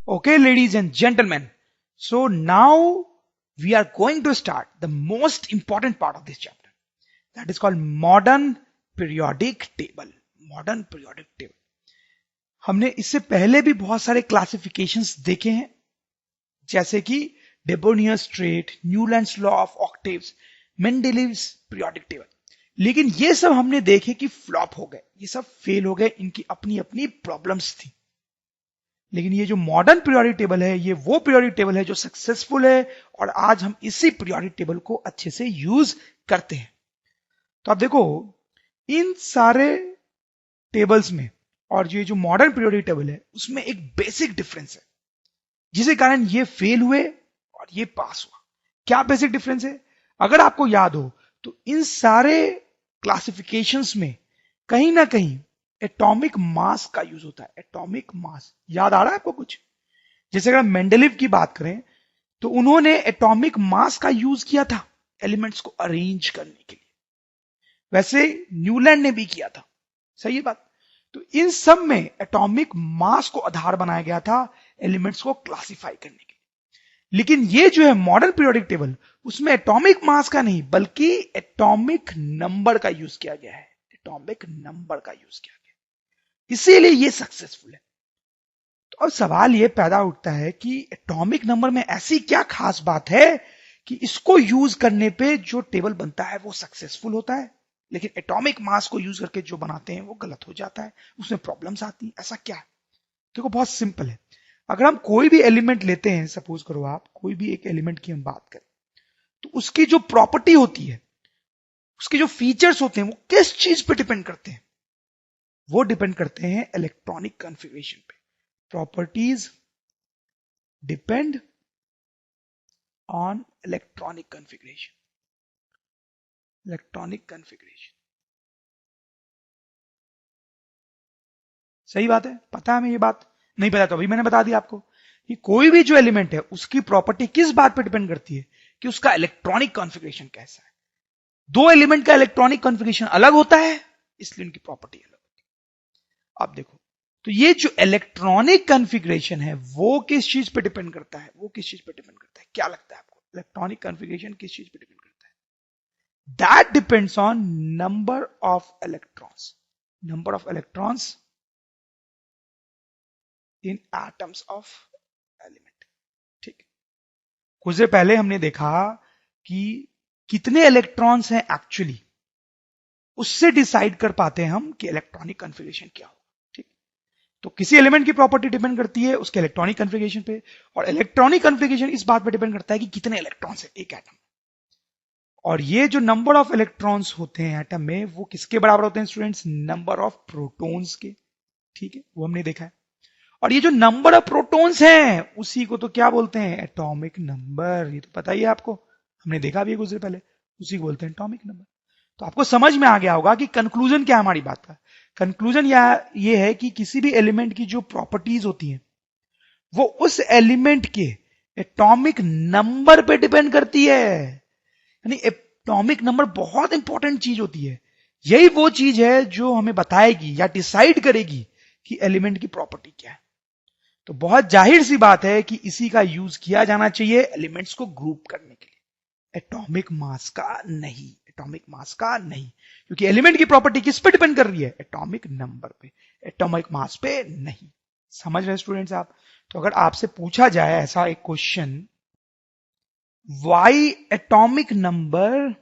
Okay, ladies and gentlemen. So now we are going to start the most important part of this chapter. That is called modern periodic table. Modern periodic table. हमने इससे पहले भी बहुत सारे classifications देखे हैं, जैसे कि Dobereiner triads, Newlands law of octaves, Mendeleev's periodic table. लेकिन ये सब हमने देखे कि फ्लॉप हो गए, ये सब फेल हो गए, इनकी अपनी अपनी प्रॉब्लम्स थी. लेकिन ये जो मॉडर्न पीरियोडिक टेबल है, ये वो पीरियोडिक टेबल है जो सक्सेसफुल है, और आज हम इसी पीरियोडिक टेबल को अच्छे से यूज करते हैं. तो आप देखो, इन सारे टेबल्स में और ये जो मॉडर्न पीरियोडिक टेबल है उसमें एक बेसिक डिफरेंस है, जिसके कारण ये फेल हुए और ये पास हुआ. क्या बेसिक डिफरेंस है? अगर आपको याद हो तो इन सारे क्लासिफिकेशंस में कहीं ना कहीं एटॉमिक मास का यूज होता है. एटॉमिक मास याद आ रहा है आपको कुछ? जैसे अगर मेंडेलीव की बात करें तो उन्होंने एटॉमिक मास का यूज किया था एलिमेंट्स को अरेंज करने के लिए. वैसे न्यूलैंड ने भी किया था. सही है बात? तो इन सब में एटॉमिक मास को आधार बनाया गया था एलिमेंट्स को क्लासिफाई करने के लिए. लेकिन ये जो है मॉडर्न पीरियोडिक टेबल, उसमें एटॉमिक मास का नहीं बल्कि एटॉमिक नंबर का यूज किया गया है. एटॉमिक नंबर का यूज किया गया, इसीलिए ये सक्सेसफुल है. तो अब सवाल ये पैदा उठता है कि एटॉमिक नंबर में ऐसी क्या खास बात है कि इसको यूज करने पे जो टेबल बनता है वो सक्सेसफुल होता है, लेकिन एटॉमिक मास को यूज करके जो बनाते हैं वो गलत हो जाता है, उसमें प्रॉब्लम्स आती हैं. ऐसा क्या है? देखो, बहुत सिंपल है. अगर हम कोई भी एलिमेंट लेते हैं, सपोज करो आप कोई भी एक एलिमेंट की हम बात करें, तो उसकी जो प्रॉपर्टी होती है, उसके जो फीचर्स होते हैं, वो किस चीज पे डिपेंड करते हैं? वो डिपेंड करते हैं इलेक्ट्रॉनिक कॉन्फ़िगरेशन पे. Properties depend on electronic configuration. Electronic configuration. सही बात है? पता है हमें ये बात? नहीं पता तो अभी मैंने बता दिया आपको कि कोई भी जो एलिमेंट है उसकी प्रॉपर्टी किस बात पे डिपेंड करती है कि उसका इलेक्ट्रॉनिक कॉन्फ़िगरेशन कैसा है. दो एलिमेंट का इलेक्ट्रॉनिक कॉन्फ़िगरेशन अलग होता है, इसलिए उनकी प्रॉपर्टी अलग होती है. अब देखो, तो ये जो इलेक्ट्रॉनिक कॉन्फ़िगरेशन है वो किस चीज पे डिपेंड करता है? वो किस चीज पे डिपेंड करता है? क्या लगता है आपको? इलेक्ट्रॉनिक कॉन्फ़िगरेशन किस चीज पे डिपेंड करता है? That depends on number of electrons. Number of electrons in atoms of element. ठीक. कुछ देर पहले हमने देखा कि कितने इलेक्ट्रॉन्स हैं एक्चुअली, उससे डिसाइड कर पाते हैं हम कि इलेक्ट्रॉनिक कॉन्फ़िगरेशन क्या होगा. ठीक. तो किसी एलिमेंट की प्रॉपर्टी डिपेंड करती है उसके इलेक्ट्रॉनिक कॉन्फ़िगरेशन पे, और इलेक्ट्रॉनिक कॉन्फ़िगरेशन इस बात पे डिपेंड करता है कि कितने इलेक्ट्रॉन्स है एक एटम. और ये जो नंबर ऑफ इलेक्ट्रॉन्स होते हैं एटम में, वो किसके बराबर होते हैं स्टूडेंट्स? नंबर ऑफ प्रोटॉन्स के. ठीक है, वो हमने देखा है. और ये जो नंबर ऑफ प्रोटॉन्स हैं उसी को तो क्या बोलते हैं? Atomic number. ये तो पता ही है आपको, हमने देखा भी है कुछ देर पहले. उसी को बोलते हैं एटॉमिक नंबर. तो आपको समझ में आ गया होगा कि कंक्लूजन क्या है हमारी बात का. कंक्लूजन ये है कि किसी भी एलिमेंट की जो प्रॉपर्टीज होती हैं वो उस एलिमेंट के एटॉमिक नंबर पे डिपेंड करती है. यानी एटॉमिक नंबर बहुत इंपॉर्टेंट चीज होती है. यही वो चीज है जो हमें बताएगी या डिसाइड करेगी कि एलिमेंट की प्रॉपर्टी क्या है. तो बहुत जाहिर सी बात है कि इसी का यूज किया जाना चाहिए एलिमेंट्स को ग्रुप करने के लिए, एटॉमिक मास का नहीं. एटॉमिक मास का नहीं, क्योंकि एलिमेंट की प्रॉपर्टी किस पे डिपेंड कर रही है? एटॉमिक नंबर पे, एटॉमिक मास पे नहीं. समझ रहे स्टूडेंट्स आप? तो अगर आपसे पूछा जाए ऐसा एक question, why atomic number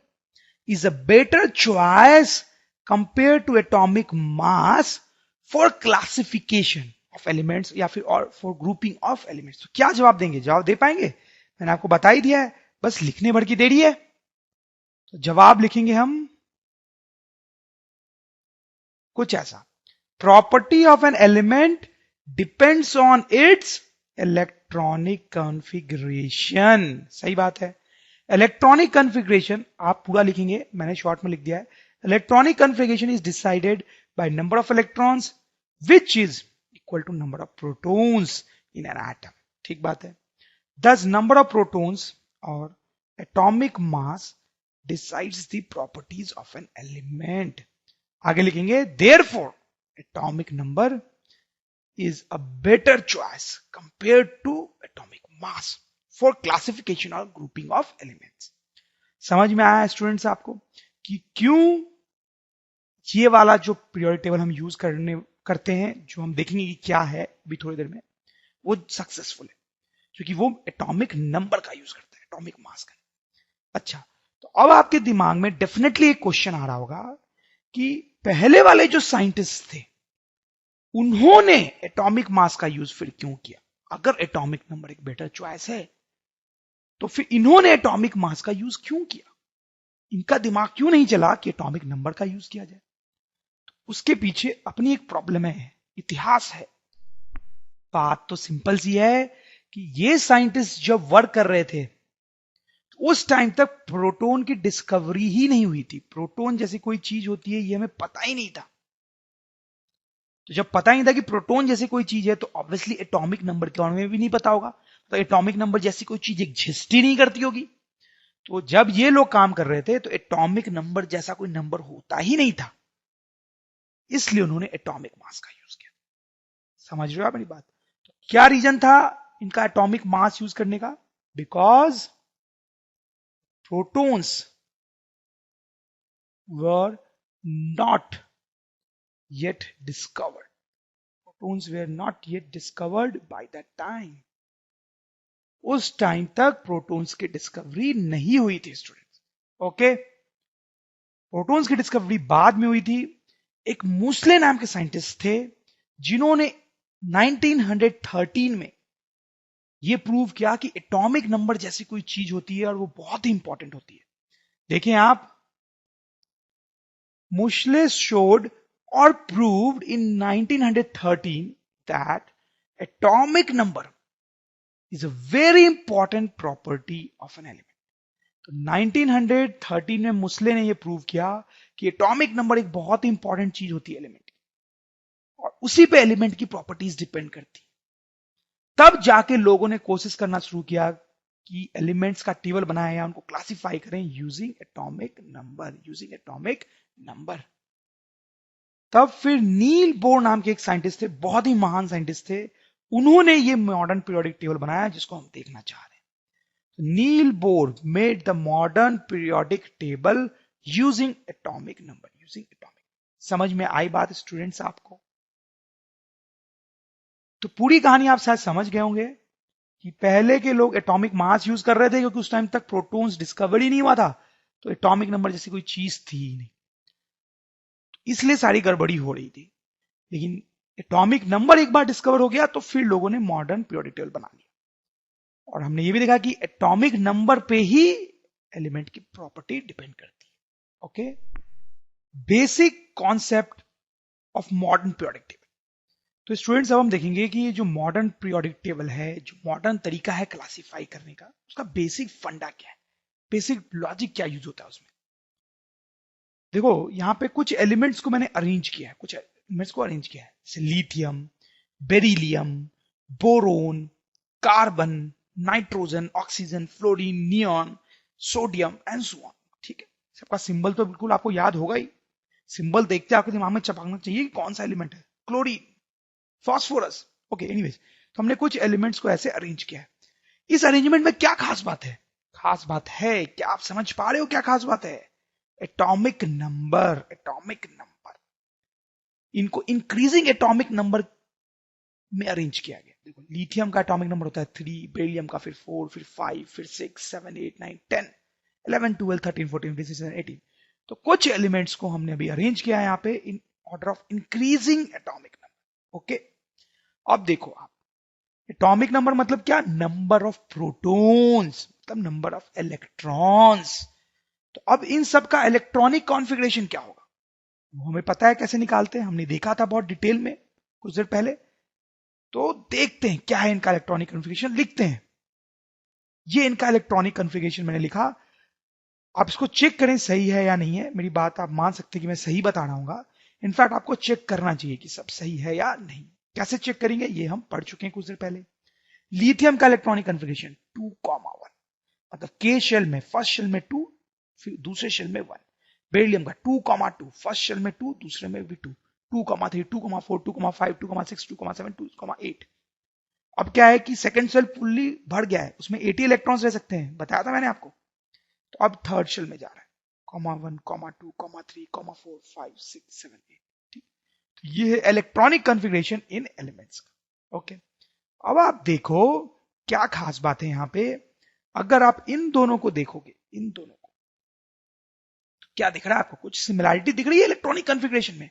is a better choice compared to atomic mass for classification of elements या फिर और for grouping of elements. तो क्या जवाब देंगे? जवाब दे पाएंगे? मैंने आपको बता ही दिया है, बस लिखने भर की देरी है. तो जवाब लिखेंगे हम कुछ ऐसा: property of an element depends on it's electronic configuration. सही बात है. इलेक्ट्रॉनिक कॉन्फ़िगरेशन आप पूरा लिखेंगे, मैंने शॉर्ट में लिख दिया है. Electronic configuration is decided by number of electrons which is equal to number of protons in an atom. ठीक बात है. दस नंबर ऑफ प्रोटॉन्स और atomic mass decides the properties of an element. आगे लिखेंगे therefore atomic number is a better choice compared to atomic mass for classification or grouping of elements. समझ में आया स्टूडेंट्स आपको कि क्यों ये वाला जो पीरियोडिक टेबल हम यूज करते हैं, जो हम देखेंगे कि क्या है अभी थोड़ी देर में, वो सक्सेसफुल है क्योंकि वो एटॉमिक नंबर का यूज करता है, एटॉमिक मास का। अच्छा, तो अब आपके दिमाग में डेफिनेटली एक क्वेश्चन आ रहा होगा कि पहले वाले जो साइंटिस्ट थे उन्होंने एटॉमिक मास का यूज फिर क्यों किया? अगर एटॉमिक नंबर एक बेटर चॉइस है तो फिर इन्होंने एटॉमिक मास का यूज क्यों किया? इनका दिमाग क्यों नहीं चला कि एटॉमिक नंबर का यूज किया जाए? तो उसके पीछे अपनी एक प्रॉब्लम है, इतिहास है। बात तो सिंपल सी है कि ये साइंटिस्ट जब वर्क कर रहे थे तो उस टाइम तक प्रोटॉन की डिस्कवरी ही नहीं हुई थी। प्रोटॉन जैसी कोई चीज होती है ये हमें पता ही नहीं था। तो जब पता ही था कि प्रोटॉन जैसी कोई चीज है तो ऑब्वियसली एटॉमिक नंबर के बारे में भी नहीं पता होगा, तो एटॉमिक नंबर जैसी कोई चीज एग्जिस्ट ही नहीं करती होगी। तो जब ये लोग काम कर रहे थे तो एटॉमिक नंबर जैसा कोई नंबर होता ही नहीं था, इसलिए उन्होंने एटॉमिक मास का यूज किया। समझ रहे हो आप मेरी बात? तो क्या रीजन था इनका एटॉमिक मास यूज करने का? Because protons were not yet discovered. Protons were not yet discovered by that time. उस टाइम तक प्रोटॉन्स की डिस्कवरी नहीं हुई थी स्टूडेंट्स। ओके, प्रोटॉन्स की डिस्कवरी बाद में हुई थी। एक मूसले नाम के साइंटिस्ट थे जिन्होंने 1913 में यह प्रूव किया कि एटॉमिक नंबर जैसी कोई चीज होती है और वो बहुत ही इंपॉर्टेंट होती है। देखें आप, मूसले showed or proved in 1913 that atomic number is a very important property of an element. तो 1913 में मुस्ले ने यह प्रूव किया कि एटॉमिक नंबर एक बहुत ही इंपॉर्टेंट चीज होती है एलिमेंट की, और उसी पे एलिमेंट की प्रॉपर्टीज डिपेंड करती। तब जाके लोगों ने कोशिश करना शुरू किया कि एलिमेंट्स का टेबल बनाएं या उनको क्लासिफाई करें यूजिंग एटॉमिक नंबर। तब फिर नील बोर नाम के एक साइंटिस्ट थे, बहुत ही महान साइंटिस्ट थे, उन्होंने ये मॉडर्न पीरियोडिक टेबल बनाया जिसको हम देखना चाह रहे हैं। Niels Bohr made the modern periodic table using atomic number. समझ में आई बात स्टूडेंट्स आपको? तो पूरी कहानी आप शायद समझ गए होंगे कि पहले के लोग एटॉमिक मास यूज कर रहे थे क्योंकि उस टाइम तक प्रोटॉन्स डिस्कवर ही नहीं हुआ था, तो एटॉमिक नंबर जैसी कोई चीज थी ही नहीं, इसलिए सारी गड़बड़ी हो रही थी। लेकिन एटॉमिक नंबर एक बार डिस्कवर हो गया तो फिर लोगों ने मॉडर्न पीरियोडिक टेबल बना लिया, और हमने ये भी देखा कि एटॉमिक नंबर पे ही एलिमेंट की प्रॉपर्टी डिपेंड करती है। Okay, basic concept of modern periodic table. तो स्टूडेंट्स अब हम देखेंगे कि ये जो मॉडर्न पीरियोडिक टेबल है, जो मॉडर्न तरीका है क्लासिफाई करने का, उसका बेसिक फंडा क्या है, बेसिक लॉजिक क्या यूज होता है उसमें। देखो यहां पे कुछ एलिमेंट्स को मैंने अरेंज किया है, कुछ एलिमेंट्स को अरेंज किया है, जैसे lithium, beryllium, boron, carbon, nitrogen, oxygen, fluorine, neon, sodium and so on. ठीक है, सबका सिंबल तो बिल्कुल आपको याद होगा ही। सिंबल देखते आपके दिमाग में चपकना चाहिए कि कौन सा एलिमेंट है, क्लोरीन, फॉस्फोरस। ओके, एनीवेज, तो हमने कुछ एलिमेंट्स को ऐसे अरेंज किया है। इस अरेंजमेंट में क्या खास बात है? खास बात है, क्या आप समझ पा रहे हो क्या खास बात है? Atomic number. इनको इंक्रीजिंग एटॉमिक नंबर में अरेंज किया गया। देखो लिथियम का एटॉमिक नंबर होता है 3, बेरिलियम का फिर 4, फिर 5, फिर 6, 7, 8, 9, 10, 11, 12, 13, 14, 15, 16, 18। तो कुछ एलिमेंट्स को हमने अभी अरेंज किया है यहाँ पे in order of increasing atomic number. Okay, अब देखो आप, एटॉमिक नंबर मतलब क्या? नंबर ऑफ प्रोटॉन्स, मतलब नंबर ऑफ इलेक्ट्रॉन्स। तो अब इन सब का इलेक्ट्रॉनिक कॉन्फ़िगरेशन क्या होगा वो हमें पता है कैसे निकालते हैं, हमने देखा था बहुत डिटेल में कुछ देर पहले। तो देखते हैं क्या है इनका इलेक्ट्रॉनिक कॉन्फ़िगरेशन, लिखते हैं। ये इनका इलेक्ट्रॉनिक कॉन्फ़िगरेशन मैंने लिखा, आप इसको चेक करें सही है या नहीं है। मेरी बात आप मान सकते हैं कि मैं सही बता रहा हूँ, इनफैक्ट आपको चेक करना चाहिए कि सब सही है या नहीं। कैसे चेक करेंगे ये हम पढ़ चुके हैं कुछ देर पहले। लिथियम का इलेक्ट्रॉनिक कॉन्फ़िगरेशन 2,1, मतलब के शेल में फर्स्ट शेल में 2, फिर दूसरे शेल में 1। बेरिलियम का 2,2, फर्स्ट शेल में 2, दूसरे में भी 2, 2,3, 2,4, 2,5, 2,6, 2,7, 2,8। अब क्या है कि सेकंड शेल फुल्ली भर गया है, उसमें 80 इलेक्ट्रॉन्स रह सकते हैं, बताया था मैंने आपको। तो अब थर्ड शेल में जा रहा है, (1, (2, (3, (4, 5, 6, 7, 8)। ठीक, तो ये है इलेक्ट्रॉनिक कॉन्फ़िगरेशन इन एलिमेंट्स का। ओके, अब आप देखो क्या खास बात है यहां पे। अगर आप इन दोनों को देखोगे, इन दोनों को, तो क्या दिख रहा है आपको? कुछ सिमिलैरिटी दिख रही है इलेक्ट्रॉनिक कॉन्फ़िगरेशन में,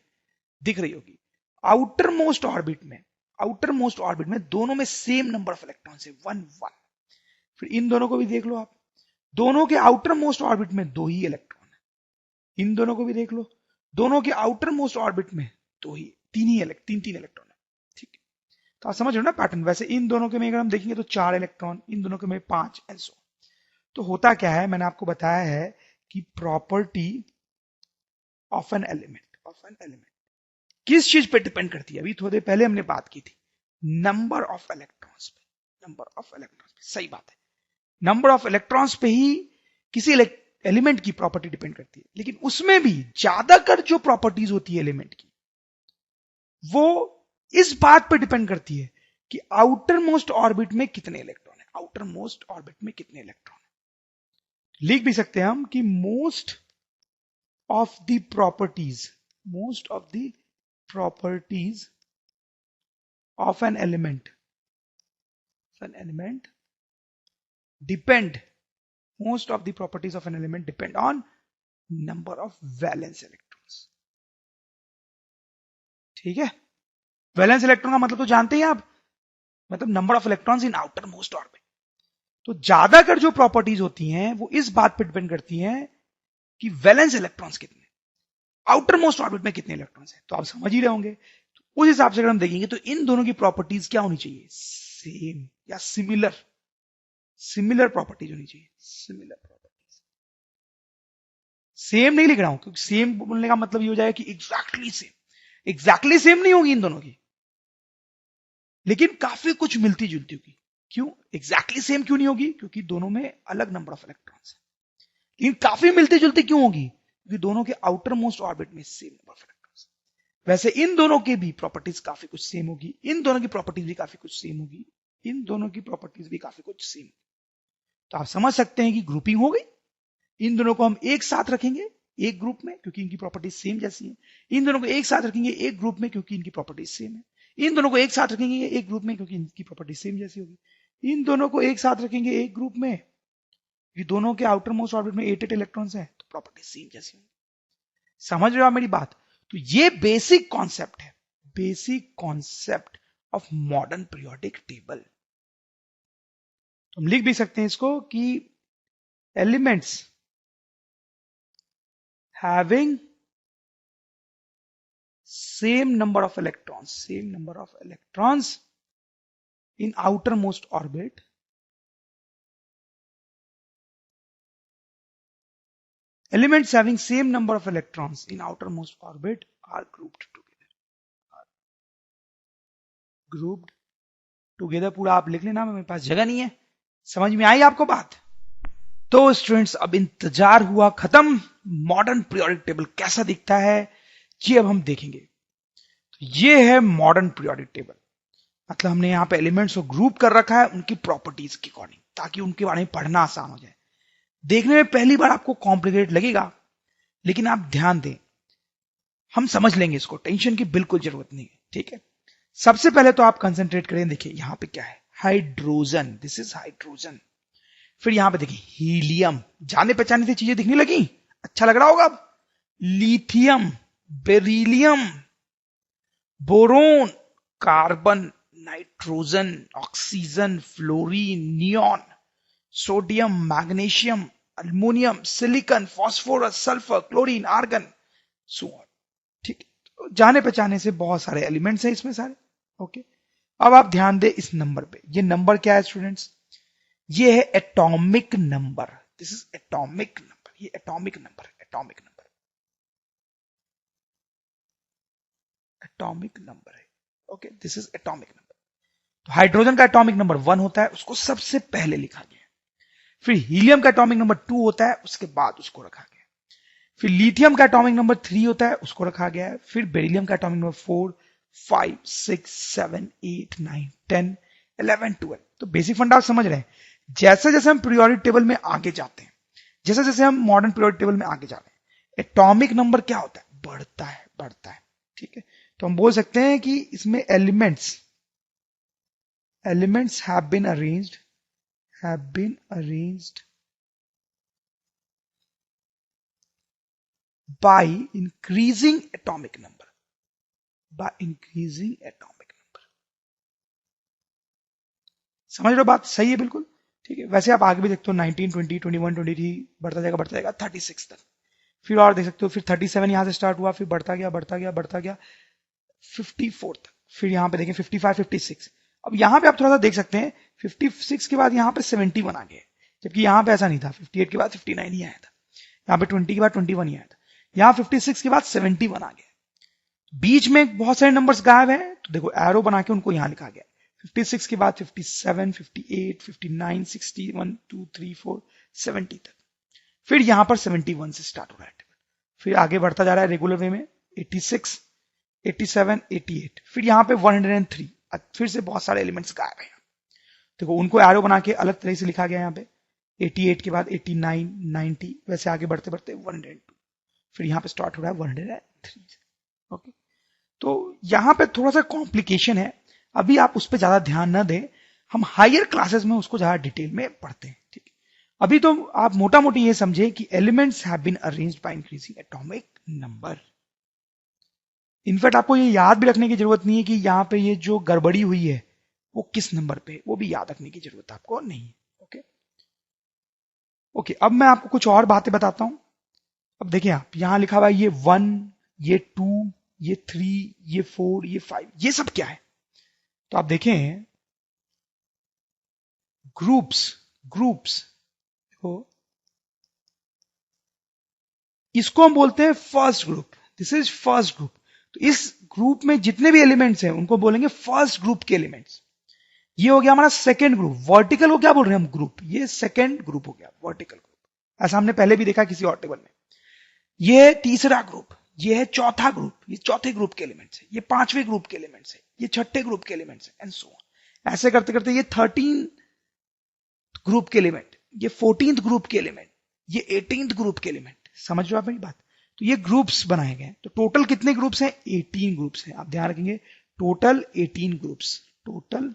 दिख रही होगी। आउटर मोस्ट ऑर्बिट में, आउटर मोस्ट ऑर्बिट में दोनों में सेम नंबर ऑफ इलेक्ट्रॉन्स है, 1 1। फिर इन दोनों को भी देख लो आप, दोनों के आउटर मोस्ट ऑर्बिट में 2 ही इलेक्ट्रॉन है। इन दोनों को भी देख लो, दोनों के आउटर मोस्ट ऑर्बिट में 2 ही, 3 ही तीन इलेक्ट्रॉन है। ठीक है, तो आप समझ रहे हो ना पैटर्न। वैसे इन दोनों के में अगर हम देखेंगे तो 4 इलेक्ट्रॉन, इन दोनों के में 5 एंड सो। तो होता क्या है, मैंने आपको बताया है कि प्रॉपर्टी ऑफ एन एलिमेंट किस चीज पे डिपेंड करती है? अभी थोड़ी देर पहले हमने बात की थी, नंबर ऑफ इलेक्ट्रॉन्स पे। नंबर ऑफ इलेक्ट्रॉन्स पे, सही बात है, नंबर ऑफ इलेक्ट्रॉन्स पे ही किसी एलिमेंट की प्रॉपर्टी डिपेंड करती है। लेकिन उसमें भी ज्यादातर जो प्रॉपर्टीज होती है एलिमेंट की, वो इस बात पर डिपेंड करती है कि आउटर मोस्ट ऑर्बिट में कितने इलेक्ट्रॉन है। आउटर मोस्ट ऑर्बिट में कितने इलेक्ट्रॉन है, लिख भी सकते हैं हम कि most of the properties of an element depend most of the properties of an element depend on number of valence electrons। ठीक है, वैलेंस इलेक्ट्रॉन का मतलब तो जानते हैं आप, मतलब number of electrons in outer most orbit. तो ज्यादातर जो प्रॉपर्टीज होती हैं वो इस बात पर डिपेंड करती हैं कि वैलेंस इलेक्ट्रॉन्स कितने, आउटर मोस्ट ऑर्बिट में कितने इलेक्ट्रॉन्स हैं। तो आप समझ ही रहे होंगे, उस हिसाब से अगर हम देखेंगे तो इन दोनों की प्रॉपर्टीज क्या होनी चाहिए? सेम या सिमिलर, सिमिलर प्रॉपर्टीज होनी चाहिए, सिमिलर प्रॉपर्टीज। सेम नहीं लिख रहा हूं, क्योंकि सेम बोलने का मतलब ये हो जाएगा कि एग्जैक्टली सेम। एग्जैक्टली सेम नहीं होगी इन दोनों की, लेकिन काफी कुछ मिलती जुलती होगी। क्यों एग्जैक्टली सेम क्यों नहीं होगी? क्योंकि दोनों में अलग नंबर ऑफ इलेक्ट्रॉन्स है। लेकिन काफी मिलती जुलती क्यों होगी? क्योंकि दोनों के आउटर मोस्ट ऑर्बिट में सेम नंबर ऑफ इलेक्ट्रॉन्स। वैसे इन दोनों के भी प्रॉपर्टीज काफी कुछ सेम होगी, इन दोनों की प्रॉपर्टीज भी काफी कुछ सेम होगी, इन दोनों की प्रॉपर्टीज भी काफी कुछ सेम। तो आप समझ सकते हैं कि ग्रुपिंग हो गई। इन दोनों को हम एक साथ रखेंगे एक ग्रुप में क्योंकि इनकी प्रॉपर्टीज सेम जैसी है। इन दोनों को एक साथ रखेंगे एक ग्रुप में क्योंकि इनकी प्रॉपर्टीज सेम है। इन दोनों को एक साथ रखेंगे एक ग्रुप में क्योंकि इनकी प्रॉपर्टीज सेम जैसी होगी। इन दोनों को एक साथ रखेंगे एक ग्रुप में, ये दोनों के आउटर मोस्ट ऑर्बिट में 8 इलेक्ट्रॉन्स हैं, तो प्रॉपर्टीज सेम जैसी होगी। समझ रहे हो आप मेरी बात? तो ये बेसिक कॉन्सेप्ट है, basic concept of modern periodic table. तो हम लिख भी सकते हैं इसको कि elements having same number of electrons in outer most orbit elements having same number of electrons in outermost orbit are grouped together। पूरा आप लिख लेना, मेरे पास जगह नहीं है। समझ में आई आपको बात? तो स्टूडेंट्स अब इंतजार हुआ खत्म, मॉडर्न पीरियोडिक टेबल कैसा दिखता है ये अब हम देखेंगे। तो ये है मॉडर्न पीरियोडिक टेबल, मतलब हमने यहाँ पे एलिमेंट्स को ग्रुप कर रखा है उनकी प्रॉपर्टीज के अकॉर्डिंग, ताकि उनके बारे में पढ़ना आसान हो जाए। देखने में पहली बार आपको कॉम्प्लिकेटेड लगेगा, लेकिन आप ध्यान दें, हम समझ लेंगे इसको, टेंशन की बिल्कुल जरूरत नहीं है। ठीक है, सबसे पहले तो आप कंसंट्रेट करें, देखिए यहां पे क्या है, हाइड्रोजन, दिस इज हाइड्रोजन। फिर यहां पे देखिए हीलियम, जाने पहचाने से चीजें दिखने लगी, अच्छा लग रहा होगा अब। Lithium, beryllium, boron, carbon, nitrogen, oxygen, fluorine, neon, sodium, magnesium, aluminium, silicon, phosphorus, sulphur, chlorine, argon, so on. ठीक है, जाने पहचाने से बहुत सारे एलिमेंट्स हैं इसमें सारे। ओके, अब आप ध्यान दें इस नंबर पे। ये नंबर क्या है स्टूडेंट्स? ये है atomic number, this is atomic number, ये एटॉमिक नंबर है, एटॉमिक नंबर, एटॉमिक नंबर है। Okay, this is atomic number. तो हाइड्रोजन का एटॉमिक नंबर 1 होता है, उसको सबसे पहले लिखा गया। फिर हीलियम का एटॉमिक नंबर 2 होता है, उसके बाद उसको रखा गया। फिर लिथियम का एटॉमिक नंबर 3 होता है, उसको रखा गया है। फिर बेरिलियम का एटॉमिक नंबर 4, 5, 6, 7, 8, 9, 10, 11, 12। तो बेसिक फंडा आप समझ रहे हैं। जैसे जैसे हम पीरियोडिक टेबल में आगे जाते हैं, जैसे जैसे हम मॉडर्न पीरियोडिक टेबल में आगे जा रहे हैं, एटॉमिक नंबर क्या होता है, बढ़ता है, बढ़ता है। ठीक है, तो हम बोल सकते हैं कि इसमें elements have been arranged by increasing atomic number. समझ रहे हो बात? सही है बिल्कुल। ठीक है, वैसे आप आगे भी देखते हो 19, 20, 21, 23 बढ़ता जाएगा 36 तक। फिर और देख सकते हो, फिर 37 यहां से स्टार्ट हुआ, फिर बढ़ता गया 54 तक। फिर यहां पे देखें 55, 56। अब यहां पे आप थोड़ा सा देख सकते हैं, 56 के बाद यहां पे 71 आ गए, जबकि यहां पे ऐसा नहीं था। 58 के बाद 59 ही आया था, यहां पे 20 के बाद 21 ही आया था, यहां 56 के बाद 71 आ गया। बीच में बहुत सारे नंबर्स गायब हैं, तो देखो एरो बना के उनको यहां लिखा गया। 56 के बाद 57, 58, 59, 60, 1, 2, 3, 4, 70 तक। फिर यहां पर 71 से स्टार्ट हो रहा है, फिर आगे बढ़ता जा रहा है रेगुलर वे में 86, 87, 88, फिर यहां पे 103। फिर से बहुत सारे एलिमेंट्स गायब हैं। देखो उनको एरो बना के अलग तरह से लिखा गया यहाँ पे। 88 के बाद 89, 90, वैसे आगे बढ़ते बढ़ते 102, फिर यहां पे स्टार्ट हो रहा है 103। ओके, तो यहां पे थोड़ा सा कॉम्प्लिकेशन है, अभी आप उस पर ज्यादा ध्यान न दें, हम हायर क्लासेस में उसको ज्यादा डिटेल में पढ़ते हैं। ठीक है, अभी तो आप मोटा मोटी ये समझे कि elements have been arranged by increasing atomic number. In fact आपको ये याद भी रखने की जरूरत नहीं है कि यहां पे ये जो गड़बड़ी हुई है वो किस नंबर पे, वो भी याद रखने की जरूरत आपको नहीं है। ओके, अब मैं आपको कुछ और बातें बताता हूं। अब देखिए, आप यहां लिखा हुआ है ये 1, ये 2, ये 3, ये 4, ये 5, ये सब क्या है? तो आप देखें, ग्रुप्स देखो, इसको हम बोलते हैं first group. This is first group. तो इस ग्रुप में जितने भी एलिमेंट्स हैं उनको बोलेंगे फर्स्ट ग्रुप के एलिमेंट्स। ये हो गया हमारा सेकंड ग्रुप। वर्टिकल को क्या बोल रहे हैं हम? ग्रुप। ये सेकंड ग्रुप हो गया, वर्टिकल ग्रुप। ऐसा हमने पहले भी देखा किसी और टेबल में। ये तीसरा ग्रुप, ये है चौथा ग्रुप, ये चौथे ग्रुप के एलिमेंट्स है। ये पांचवें ग्रुप के एलिमेंट्स है, ये छठे ग्रुप के एलिमेंट्स है, एंड सो ऑन। ऐसे करते करते ये 13 ग्रुप के एलिमेंट, ये 14th ग्रुप के एलिमेंट, ये 18th ग्रुप के एलिमेंट। समझ रहे हो आप मेरी बात? तो ये ग्रुप्स बनाए गए। तो टोटल कितने ग्रुप्स हैं? 18 ग्रुप्स हैं। आप ध्यान रखेंगे, टोटल 18 ग्रुप्स, टोटल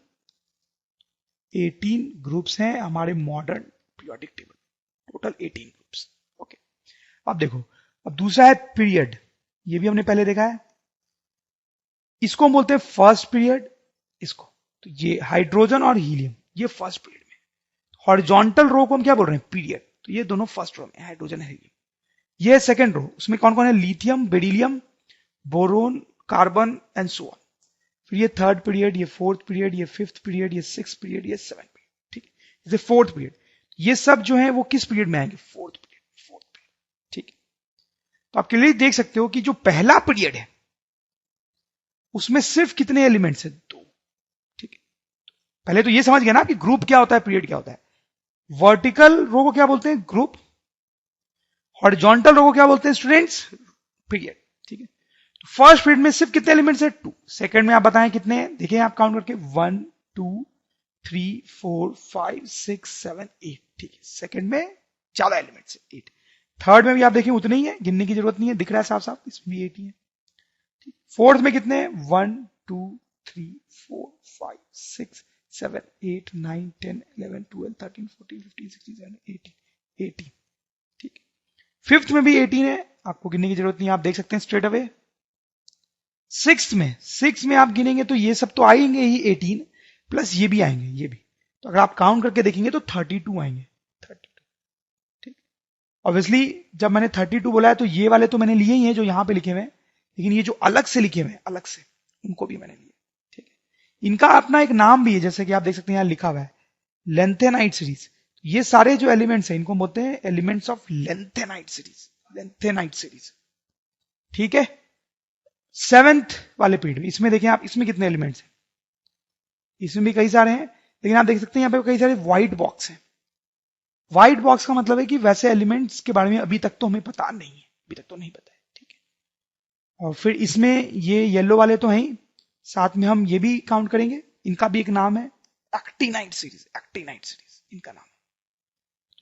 18 ग्रुप्स हैं हमारे modern periodic table, total 18 groups. Okay, अब देखो, अब दूसरा है पीरियड। ये भी हमने पहले देखा है, इसको हम बोलते हैं फर्स्ट पीरियड। इसको, तो ये हाइड्रोजन और हीलियम, ये फर्स्ट पीरियड में। हॉरिजॉन्टल रो को हम क्या बोल रहे हैं? पीरियड। तो ये दोनों फर्स्ट रो में, हाइड्रोजन और हीलियम। ये सेकंड रो, उसमें कौन कौन है? Lithium, beryllium, boron, carbon and so on. फिर ये थर्ड पीरियड, ये फोर्थ पीरियड, ये फिफ्थ पीरियड, ये सिक्स पीरियड, ये सेवन पीरियड। ठीक है, जैसे फोर्थ पीरियड, ये सब जो है वो किस पीरियड में आएंगे? Fourth period. ठीक है, तो आप क्लियरली देख सकते हो कि जो पहला पीरियड है उसमें सिर्फ कितने एलिमेंट्स हैं? 2। ठीक है, पहले तो ये समझ गया ना कि ग्रुप क्या होता है, पीरियड क्या होता है। वर्टिकल रो को क्या बोलते हैं? ग्रुप। हॉरिजॉन्टल रो को क्या बोलते हैं स्टूडेंट्स? पीरियड। ठीक है, तो फर्स्ट पीरियड में सिर्फ कितने एलिमेंट्स हैं? 2। सेकंड में आप बताएं कितने हैं? देखिए आप काउंट करके, 1, 2, 3, 4, 5, 6, 7, 8। ठीक है, सेकंड में ज्यादा एलिमेंट्स है, 8। थर्ड में भी आप देखिए उतने ही है, गिनने की जरूरत नहीं है, दिख रहा है साफ साफ, इसमें भी 8 ही है। फोर्थ में कितने हैं? 1, 2, 3, 4, 5, 6, 7, 8, 9, 10, 11, 12, 13, 14, 15, 16, 17, 18, 18। ठीक है, फिफ्थ में भी 18 है, आपको गिनने की जरूरत नहीं है, आप देख सकते हैं स्ट्रेट अवे। सिक्स में आप गिनेंगे तो ये सब तो आएंगे ही 18, प्लस ये भी आएंगे, ये भी। तो अगर आप काउंट करके देखेंगे तो 32 आएंगे, 32। ठीक, ऑब्वियसली जब मैंने 32 बोला है तो ये वाले तो मैंने लिए ही हैं जो यहां पे लिखे हुए हैं, लेकिन ये जो अलग से लिखे हुए हैं, अलग से, उनको भी मैंने लिए। ठीक है, इनका अपना एक नाम भी है, जैसे कि आप देख सकते हैं यहां लिखा हुआ है लेंथेनाइट सीरीज। ये सारे जो एलिमेंट्स हैं इनको बोलते हैं elements of lanthanide series, lanthanide series. ठीक है, सेवेंथ वाले पीरियड में, इसमें देखें आप, इसमें कितने एलिमेंट्स हैं? इसमें भी कई सारे हैं, लेकिन आप देख सकते हैं यहां पे कई सारे व्हाइट बॉक्स हैं। व्हाइट बॉक्स का मतलब है कि वैसे एलिमेंट्स के बारे में अभी तक तो हमें पता नहीं है, अभी तक तो नहीं बताया, ठीक है। और फिर इसमें ये येलो वाले तो हैं ही, साथ में हम ये भी काउंट करेंगे, इनका भी एक नाम है एक्टिनाइट सीरीज, एक्टिनाइट सीरीज इनका नाम है।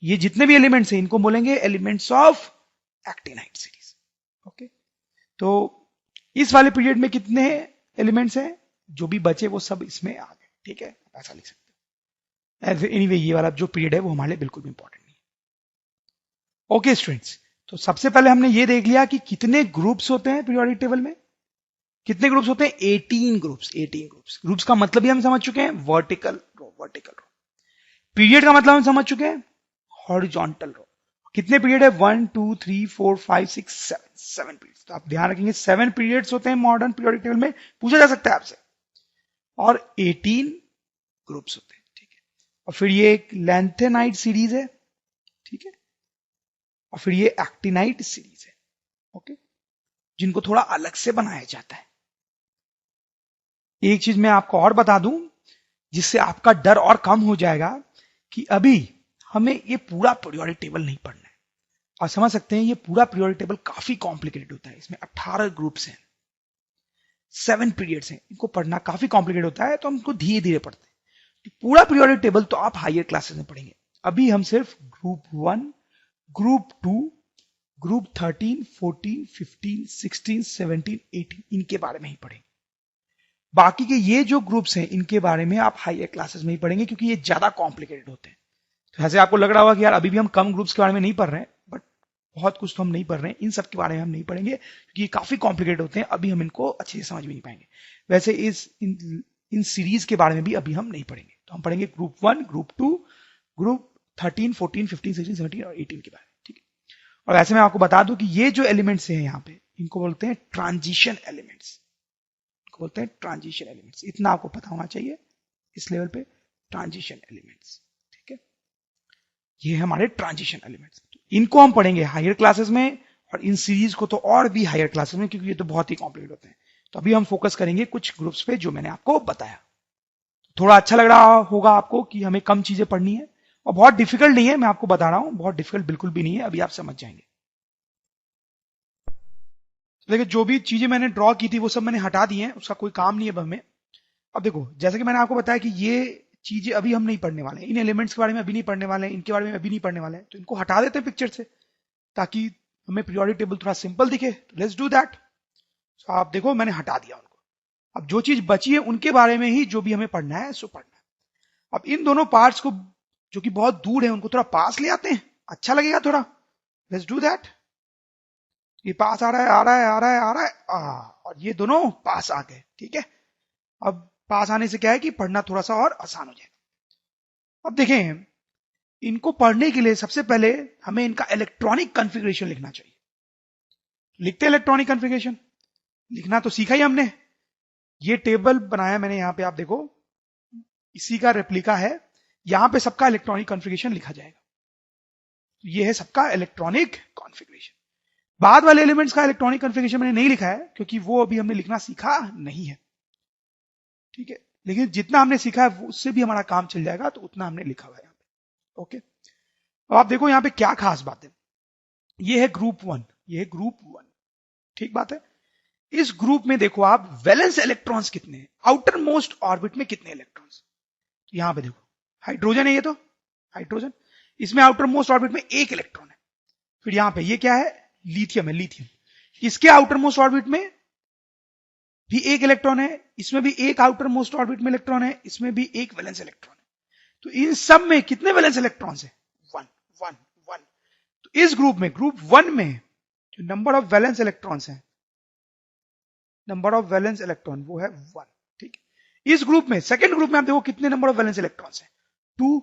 ये जितने भी एलिमेंट्स हैं इनको बोलेंगे elements of actinide series, okay. तो इस वाले पीरियड में कितने एलिमेंट्स हैं, जो भी बचे वो सब इसमें आ गए, ठीक है, ऐसा लिख सकते हैं। एनीवे ये वाला जो पीरियड है वो हमारे लिए बिल्कुल भी इंपॉर्टेंट नहीं है। ओके स्टूडेंट्स, तो सबसे पहले हमने ये देख लिया कि कितने ग्रुप्स होते हैं पीरियोडिक टेबल में। कितने ग्रुप्स होते हैं? 18 ग्रुप्स। 18 ग्रुप्स। ग्रुप्स का मतलब भी हम समझ चुके हैं, वर्टिकल रो, वर्टिकल रो। पीरियड का मतलब हम समझ चुके हैं, हॉरिजॉन्टल रो। कितने पीरियड है? 1 2 3 4 5 6 7, 7 पीरियड्स। तो आप ध्यान रखेंगे 7 पीरियड्स होते हैं मॉडर्न पीरियोडिक टेबल में, पूछा जा सकता है आपसे। और 18 ग्रुप्स होते हैं, ठीक है। और फिर ये एक लैंथेनाइट सीरीज है, ठीक है। और फिर ये एक्टिनाइट सीरीज है, ओके, जिनको थोड़ा अलग से बनाया जाता है। एक चीज मैं आपको और बता दूं जिससे आपका डर और कम हो जाएगा कि अभी हमें ये पूरा पीरियोडिक टेबल नहीं पढ़ना है। और समझ सकते हैं ये पूरा पीरियोडिक टेबल काफी कॉम्प्लिकेटेड होता है, इसमें 18 ग्रुप्स हैं, 7 पीरियड्स हैं, इनको पढ़ना काफी कॉम्प्लिकेटेड होता है, तो हम इनको धीरे धीरे पढ़ते हैं। पूरा पीरियोडिक टेबल तो आप हायर क्लासेस में पढ़ेंगे, अभी हम सिर्फ ग्रुप 1, ग्रुप 2, ग्रुप 13, 14, 15, 16, 17, 18 इनके बारे में ही पढ़ेंगे। बाकी के ये जो ग्रुप्स हैं इनके बारे में आप हायर क्लासेस में ही पढ़ेंगे, क्योंकि ये ज्यादा कॉम्प्लिकेटेड होते हैं। तो ऐसे आपको लग रहा होगा कि यार अभी भी हम कम ग्रुप्स के बारे में नहीं पढ़ रहे हैं, बट बहुत कुछ तो हम नहीं पढ़ रहे हैं, इन सब के बारे में हम नहीं पढ़ेंगे क्योंकि ये काफी कॉम्प्लिकेटेड होते हैं, अभी हम इनको अच्छे से समझ भी नहीं पाएंगे। वैसे इन सीरीज के बारे में भी अभी हम नहीं पढ़ेंगे, तो हम पढ़ेंगे ग्रुप 1, ग्रुप 2, ग्रुप 13, 14, 15, 16, 17 और 18 के बारे में, ठीक है। और वैसे मैं आपको बता दूं कि ये जो एलिमेंट्स हैं यहाँ पे, इनको बोलते हैं ट्रांजिशन एलिमेंट्स, बोलते हैं ट्रांजिशन एलिमेंट्स। इतना आपको पता होना चाहिए इस लेवल पे, ट्रांजिशन एलिमेंट्स, ठीक है। ये हमारे ट्रांजिशन एलिमेंट्स, इनको हम पढ़ेंगे हायर क्लासेस में, और इन सीरीज को तो और भी हायर क्लासेस में, क्योंकि ये तो बहुत ही कॉम्प्लिकेट होते हैं। तो अभी हम फोकस करेंगे कुछ ग्रुप्स पे जो मैंने आपको बताया। थोड़ा अच्छा लग रहा होगा आपको कि हमें कम चीजें पढ़नी है, और बहुत डिफिकल्ट नहीं है, मैं आपको बता रहा हूं, बहुत डिफिकल्ट बिल्कुल भी नहीं है, अभी आप समझ जाएंगे। देखिए जो भी चीजें मैंने ड्रॉ की थी वो सब मैंने हटा दी हैं, उसका कोई काम नहीं है अब हमें। अब देखो जैसे कि मैंने आपको बताया कि ये चीजें अभी हम नहीं पढ़ने वाले हैं, इन एलिमेंट्स के बारे में अभी नहीं पढ़ने वाले हैं, इनके बारे में अभी नहीं पढ़ने वाले हैं, तो इनको हटा देते हैं पिक्चर से, ताकि हमें पीरियोडिक टेबल थोड़ा सिंपल दिखे। तो लेट्स डू दैट। तो आप देखो मैंने हटा दिया उनको, अब जो चीज बची है उनके बारे में ही जो भी हमें पढ़ना है सो पढ़ना है। अब इन दोनों पार्ट्स को जो कि बहुत दूर है उनको थोड़ा पास ले आते हैं, अच्छा लगेगा थोड़ा। Let's do that. ये पास आ रहा है, आ रहा है, आ रहा है, आ रहा है, और ये दोनों पास आ गए, ठीक है। अब पास आने से क्या है कि पढ़ना थोड़ा सा और आसान हो जाएगा। अब देखें, इनको पढ़ने के लिए सबसे पहले हमें इनका इलेक्ट्रॉनिक कॉन्फ़िगरेशन लिखना चाहिए। लिखते हैं इलेक्ट्रॉनिक कॉन्फ़िगरेशन, लिखना तो सीखा ही हमने। ये टेबल बनाया मैंने, यहां पे आप देखो, इसी का रेप्लिका है, यहां पे सबका इलेक्ट्रॉनिक कॉन्फ़िगरेशन लिखा जाएगा। ये है सबका इलेक्ट्रॉनिक कॉन्फ़िगरेशन। बाद वाले एलिमेंट्स का इलेक्ट्रॉनिक कॉन्फ़िगरेशन मैंने नहीं लिखा है, क्योंकि वो अभी हमने लिखना सीखा नहीं है, ठीक है। लेकिन जितना हमने सीखा है उससे भी हमारा काम चल जाएगा, तो उतना हमने लिखा हुआ है यहाँ पे, ओके। अब आप देखो यहाँ पे क्या खास बात है। ये है ग्रुप 1, ये है ग्रुप 1, ठीक बात है। इस ग्रुप में देखो आप, वैलेंस इलेक्ट्रॉन्स कितने हैं, आउटर मोस्ट ऑर्बिट में कितने इलेक्ट्रॉन्स। तो यहां पे देखो हाइड्रोजन है, ये तो हाइड्रोजन, इसमें आउटर मोस्ट ऑर्बिट में 1 इलेक्ट्रॉन है। फिर यहां पे ये क्या है, लिथियम है, लिथियम, इसके आउटर मोस्ट ऑर्बिट में भी 1 इलेक्ट्रॉन है, इसमें भी 1 आउटर मोस्ट ऑर्बिट में इलेक्ट्रॉन है, इसमें भी 1 वैलेंस इलेक्ट्रॉन है। तो इन सब में कितने वैलेंस इलेक्ट्रॉन्स है? 1 1 1। तो इस ग्रुप में, ग्रुप 1 में जो नंबर ऑफ वैलेंस इलेक्ट्रॉन्स है, नंबर ऑफ वैलेंस इलेक्ट्रॉन वो है 1, ठीक है। इस ग्रुप में, सेकेंड ग्रुप में आप देखो कितने नंबर ऑफ वैलेंस इलेक्ट्रॉन्स है, 2।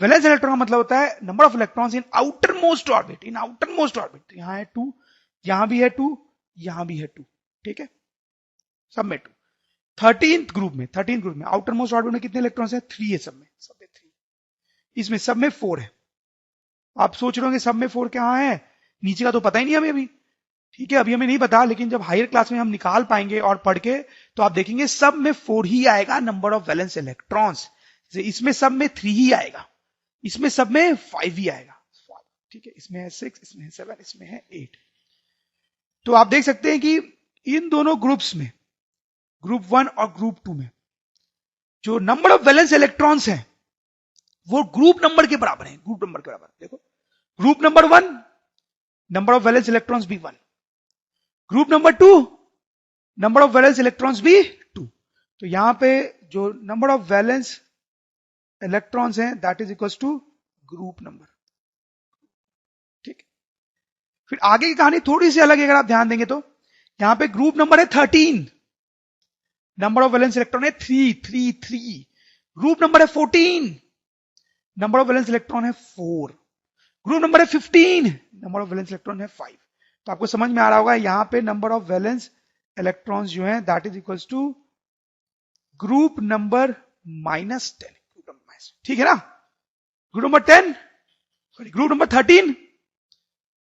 वैलेंस इलेक्ट्रॉन का मतलब होता है number of electrons in outer most orbit, in outer most orbit. यहां है 2, यहां भी है 2, यहां भी है 2, ठीक है, सब में 2। 13th ग्रुप में आउटर मोस्ट ऑर्बिट में कितने इलेक्ट्रॉन्स है? 3 है, सब में 3। इसमें सब में 4 है। आप सोच रहे होंगे सब में 4 कहां है, नीचे का तो पता ही नहीं हमें अभी, ठीक है, अभी हमें नहीं पता, लेकिन जब हायर क्लास में हम निकाल पाएंगे और पढ़ के, तो आप देखेंगे सब में 4 ही आएगा नंबर ऑफ वैलेंस इलेक्ट्रॉन्स। इसमें सब में 3 ही आएगा, इसमें सब में 5 ही आएगा, ठीक है, इसमें है 6, इसमें है 7, इसमें है 8। तो आप देख सकते हैं कि इन दोनों ग्रुप्स में, ग्रुप 1 और ग्रुप 2 में जो नंबर ऑफ वैलेंस इलेक्ट्रॉन्स हैं वो ग्रुप नंबर के बराबर है, ग्रुप नंबर के बराबर। देखो, group number 1 number of valence electrons भी 1, group number 2 number of valence electrons भी 2। तो यहां पे जो नंबर ऑफ वैलेंस इलेक्ट्रॉन्स हैं that is equal to group number. ठीक, फिर आगे की कहानी थोड़ी सी अलग है, अगर आप ध्यान देंगे तो यहां पे ग्रुप नंबर है 13, नंबर ऑफ वैलेंस इलेक्ट्रॉन है 3। ग्रुप नंबर है 14, नंबर ऑफ वैलेंस इलेक्ट्रॉन है 4। ग्रुप नंबर है 15, नंबर ऑफ वैलेंस इलेक्ट्रॉन है 5। तो आपको समझ में आ रहा होगा यहां पे नंबर ऑफ वैलेंस इलेक्ट्रॉन्स जो है that is equal to group number -10। ठीक है ना, group number 10, sorry group number 13,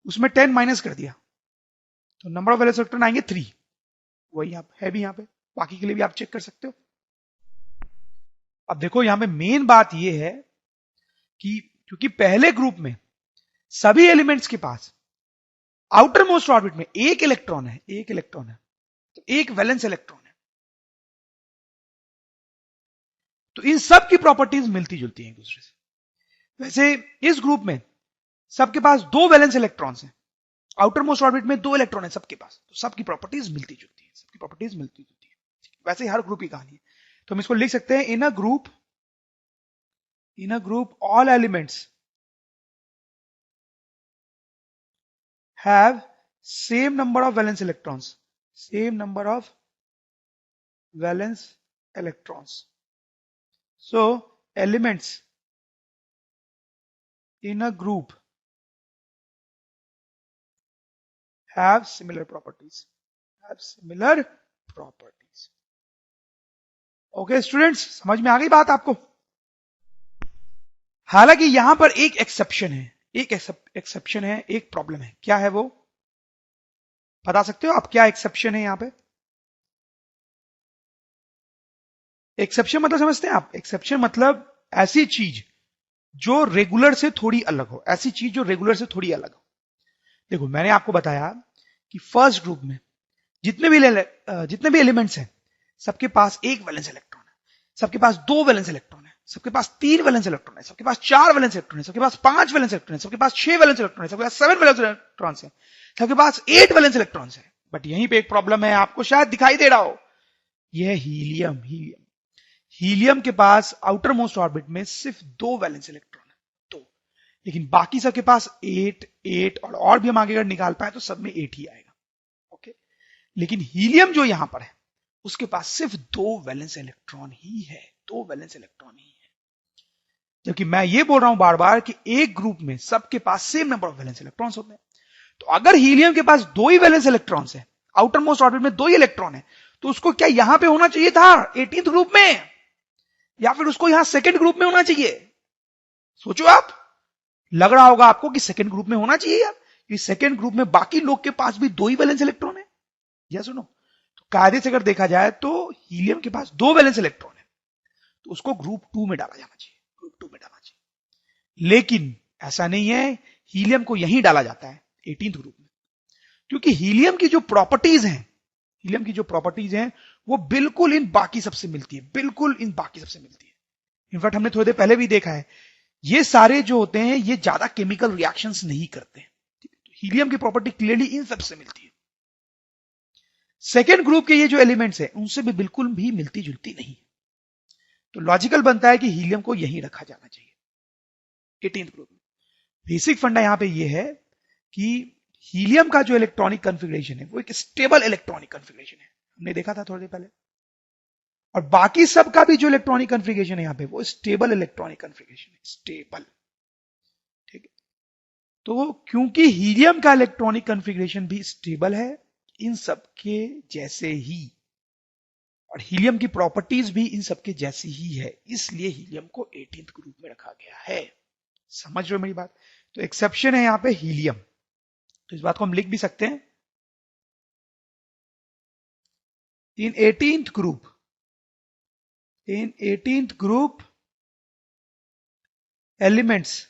उसमें 10 माइनस कर दिया तो नंबर ऑफ वैलेंस इलेक्ट्रॉन आएंगे 3। वही आप है भी यहां पे, बाकी के लिए भी आप चेक कर सकते हो। अब देखो यहां पे मेन बात यह है कि क्योंकि पहले ग्रुप में सभी एलिमेंट्स के पास आउटर मोस्ट ऑर्बिट में एक इलेक्ट्रॉन है, तो एक वैलेंस इलेक्ट्रॉन है, तो इन सब की प्रॉपर्टीज मिलती जुलती हैं एक दूसरे से। वैसे इस ग्रुप में सबके पास 2 वैलेंस इलेक्ट्रॉन्स हैं, आउटर मोस्ट ऑर्बिट में 2 इलेक्ट्रॉन है सबके पास, तो सबकी प्रॉपर्टीज मिलती जुलती है, वैसे हर ग्रुप की कहानी है। तो हम इसको लिख सकते हैं in a group all elements have same number of valence electrons, so elements in a group have similar properties, okay students, समझ में आ गई बात आपको? हालांकि यहां पर एक एक्सेप्शन है, एक प्रॉब्लम है। क्या है वो, बता सकते हो आप? क्या एक्सेप्शन है यहां पे? एक्सेप्शन मतलब समझते हैं आप? एक्सेप्शन मतलब ऐसी चीज जो रेगुलर से थोड़ी अलग हो, देखो मैंने आपको बताया कि फर्स्ट ग्रुप में जितने भी एलिमेंट्स हैं सबके पास एक वैलेंस इलेक्ट्रॉन है, सबके पास 2 वैलेंस इलेक्ट्रॉन है, सबके पास 3 वैलेंस इलेक्ट्रॉन है, सबके पास 4 वैलेंस इलेक्ट्रॉन है, सबके पास 5 वैलेंस इलेक्ट्रॉन है, सबके पास 6 वैलेंस इलेक्ट्रॉन है, सबके पास 7 वैलेंस इलेक्ट्रॉन्स है, सबके पास 8 वैलेंस इलेक्ट्रॉन्स है। बट यहीं पे एक प्रॉब्लम है, आपको शायद दिखाई दे रहा हो, यह है हीलियम के पास आउटर मोस्ट ऑर्बिट में सिर्फ 2 वैलेंस इलेक्ट्रॉन है, 2, लेकिन बाकी सबके पास 8 और भी हम आगे अगर निकाल पाए तो सब में 8 ही आएगा। ओके, लेकिन हीलियम जो यहां पर है उसके पास सिर्फ 2 वैलेंस इलेक्ट्रॉन ही है, जबकि मैं ये बोल रहा हूं बार बार कि एक ग्रुप में सबके पास same number of valence electrons होते हैं। तो अगर हीलियम के पास 2 ही वैलेंस इलेक्ट्रॉन्स है, आउटर मोस्ट ऑर्बिट में 2 ही इलेक्ट्रॉन है, तो उसको क्या यहां पे होना चाहिए था 18th ग्रुप में, या फिर उसको यहां सेकंड ग्रुप में होना चाहिए? सोचो आप, लग रहा होगा आपको कि सेकंड ग्रुप में होना चाहिए यार, कि सेकंड ग्रुप में बाकी लोग के पास भी 2 ही वैलेंस इलेक्ट्रॉन है। या सुनो, तो कायदे से अगर देखा जाए तो हीलियम के पास 2 वैलेंस इलेक्ट्रॉन है, तो उसको ग्रुप 2 में डाला जाना चाहिए, लेकिन ऐसा नहीं है, हीलियम को यहीं डाला जाता है 18th ग्रुप में, क्योंकि हीलियम की जो प्रॉपर्टीज हैं वो बिल्कुल इन बाकी सबसे मिलती है, इनफैक्ट हमने थोड़ी देर पहले भी देखा है, ये सारे जो होते हैं ये ज्यादा केमिकल रिएक्शंस नहीं करते हैं। हीलियम की प्रॉपर्टी क्लियरली इन सबसे मिलती है। सेकेंड ग्रुप के ये जो एलिमेंट्स हैं उनसे भी बिल्कुल भी मिलती जुलती नहीं, तो लॉजिकल बनता है कि हीलियम को यहीं रखा जाना चाहिए 18th ग्रुप में। बेसिक फंडा यहां पे ये है कि हीलियम का जो इलेक्ट्रॉनिक कॉन्फ़िगरेशन है वो एक स्टेबल इलेक्ट्रॉनिक कॉन्फ़िगरेशन है, हमने देखा था थोड़ी देर पहले, और बाकी सब का भी जो इलेक्ट्रॉनिक कॉन्फ़िगरेशन है यहां पे वो स्टेबल इलेक्ट्रॉनिक कॉन्फ़िगरेशन है, स्टेबल। ठीक है, तो क्योंकि हीलियम का इलेक्ट्रॉनिक कॉन्फ़िगरेशन भी स्टेबल है इन सब के जैसे ही, और हीलियम की प्रॉपर्टीज भी इन सब के जैसी ही है, इसलिए हीलियम को 18th ग्रुप में रखा गया है। समझ रहे हो मेरी बात? तो एक्सेप्शन है यहां पे हीलियम, तो इस बात को हम लिख भी सकते हैं, इन 18th group elements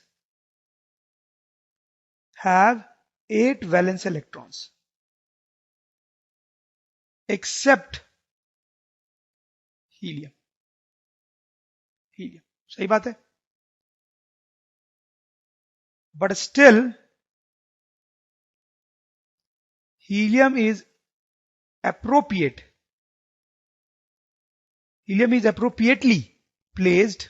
have 8 valence electrons except helium. Helium, सही बात है, but still helium is appropriate. Helium is appropriately placed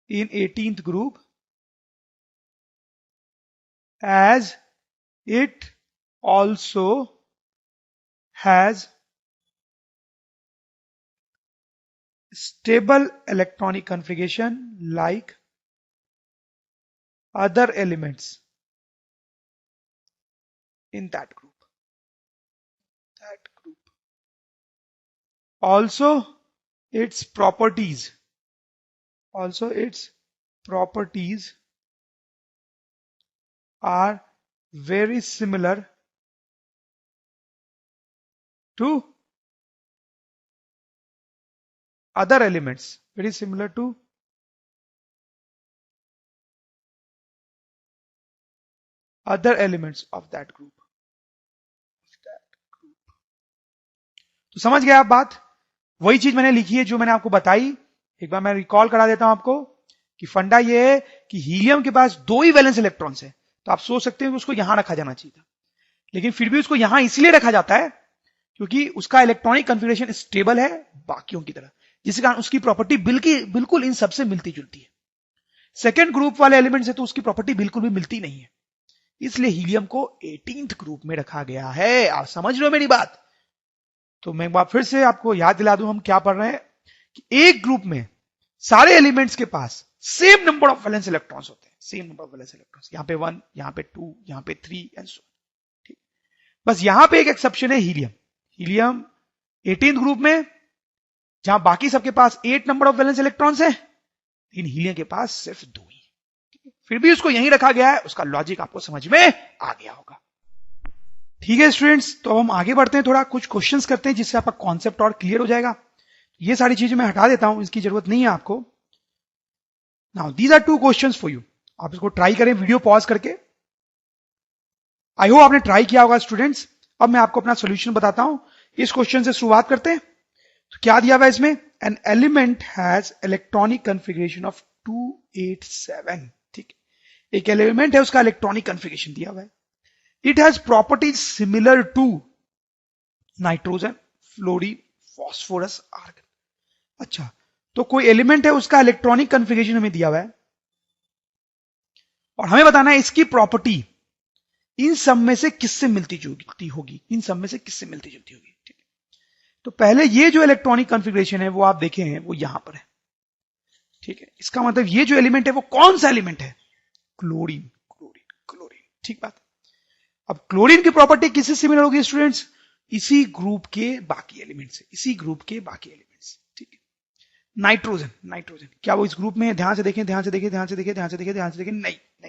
in 18th group as it also has stable electronic configuration like other elements in that group. Also its properties are very similar to other elements, of that group. तो समझ गए आप बात? वही चीज मैंने लिखी है जो मैंने आपको बताई, एक बार मैं रिकॉल करा देता हूं आपको कि फंडा ये है कि हीलियम के पास 2 ही वैलेंस इलेक्ट्रॉन्स है, तो आप सोच सकते हैं कि उसको यहां रखा जाना चाहिए था, लेकिन फिर भी उसको यहां इसलिए रखा जाता है क्योंकि उसका इलेक्ट्रॉनिक कॉन्फ़िगरेशन स्टेबल है बाकियों की तरह, जिसके कारण उसकी प्रॉपर्टी बिल्कुल इन सबसे मिलती जुलती है। सेकेंड ग्रुप वाले एलिमेंट से तो उसकी प्रॉपर्टी बिल्कुल भी मिलती नहीं है, इसलिए हीलियम को 18th ग्रुप में रखा गया है। आप समझ लो मेरी बात? तो मैं एक बार फिर से आपको याद दिला दूं हम क्या पढ़ रहे हैं कि एक ग्रुप में सारे एलिमेंट्स के पास same number of valence electrons होते हैं, same number of valence electrons, यहां पे 1, यहां पे 2, यहां पे 3 एंड सो। ठीक, बस यहां पे एक एक्सेप्शन है हीलियम 18th ग्रुप में, जहां बाकी सबके पास 8 नंबर ऑफ वैलेंस इलेक्ट्रॉन्स है, लेकिन हीलियम के पास सिर्फ 2 ही। फिर भी उसको यहीं रखा गया है, उसका लॉजिक आपको समझ में आ गया होगा। ठीक है स्टूडेंट्स, तो हम आगे बढ़ते हैं, थोड़ा कुछ क्वेश्चंस करते हैं जिससे आपका कॉन्सेप्ट और क्लियर हो जाएगा। ये सारी चीजें मैं हटा देता हूं, इसकी जरूरत नहीं है आपको। Now these are 2 questions for you, आप इसको ट्राई करें वीडियो पॉज करके। आई होप आपने ट्राई किया होगा स्टूडेंट्स। अब मैं आपको अपना सोल्यूशन बताता हूं। इस क्वेश्चन से शुरुआत करते हैं। तो क्या दिया हुआ है इसमें? An element has electronic configuration of 287। ठीक, एक एलिमेंट है, उसका इलेक्ट्रॉनिक कॉन्फ़िगरेशन दिया हुआ है। It has properties similar to nitrogen, fluorine, phosphorus, argon. अच्छा, तो कोई एलिमेंट है, उसका इलेक्ट्रॉनिक कॉन्फ़िगरेशन हमें दिया हुआ है और हमें बताना है इसकी प्रॉपर्टी इन सब में से किससे मिलती जुलती होगी, ठीक है, तो पहले ये जो इलेक्ट्रॉनिक कॉन्फ़िगरेशन है वो आप देखें हैं, वो यहां पर है। ठीक है, इसका मतलब ये जो एलिमेंट है वो कौन सा एलिमेंट है? क्लोरीन। ठीक बात। अब क्लोरीन की प्रॉपर्टी किससे सिमिलर होगी स्टूडेंट्स? इसी ग्रुप के बाकी एलिमेंट्स ठीक है। नाइट्रोजन क्या वो इस ग्रुप में है? ध्यान से देखें, नहीं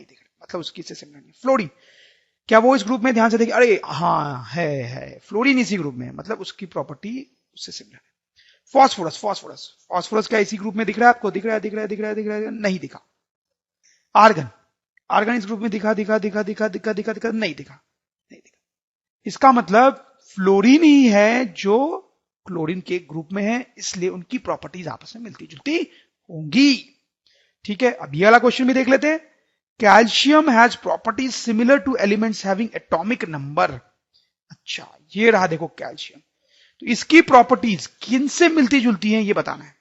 दिख रहा, मतलब उसकी से सिमिलर नहीं। फ्लोरीन क्या वो इस ग्रुप में? ध्यान से देखें, अरे हाँ है, फ्लोरीन इसी ग्रुप में है, मतलब उसकी प्रॉपर्टी उससे सिमिलर है। फॉस्फोरस क्या इसी ग्रुप में दिख रहा है आपको? दिख रहा है, नहीं दिखा। आर्गन इस ग्रुप में दिखा, नहीं दिखा। इसका मतलब फ्लोरीन ही है जो क्लोरीन के ग्रुप में है, इसलिए उनकी प्रॉपर्टीज आपस में मिलती जुलती होंगी। ठीक है, अब ये वाला क्वेश्चन भी देख लेते हैं। Calcium has properties similar two elements having atomic number. अच्छा, ये रहा देखो कैल्शियम, तो इसकी प्रॉपर्टीज किनसे मिलती जुलती हैं ये बताना है।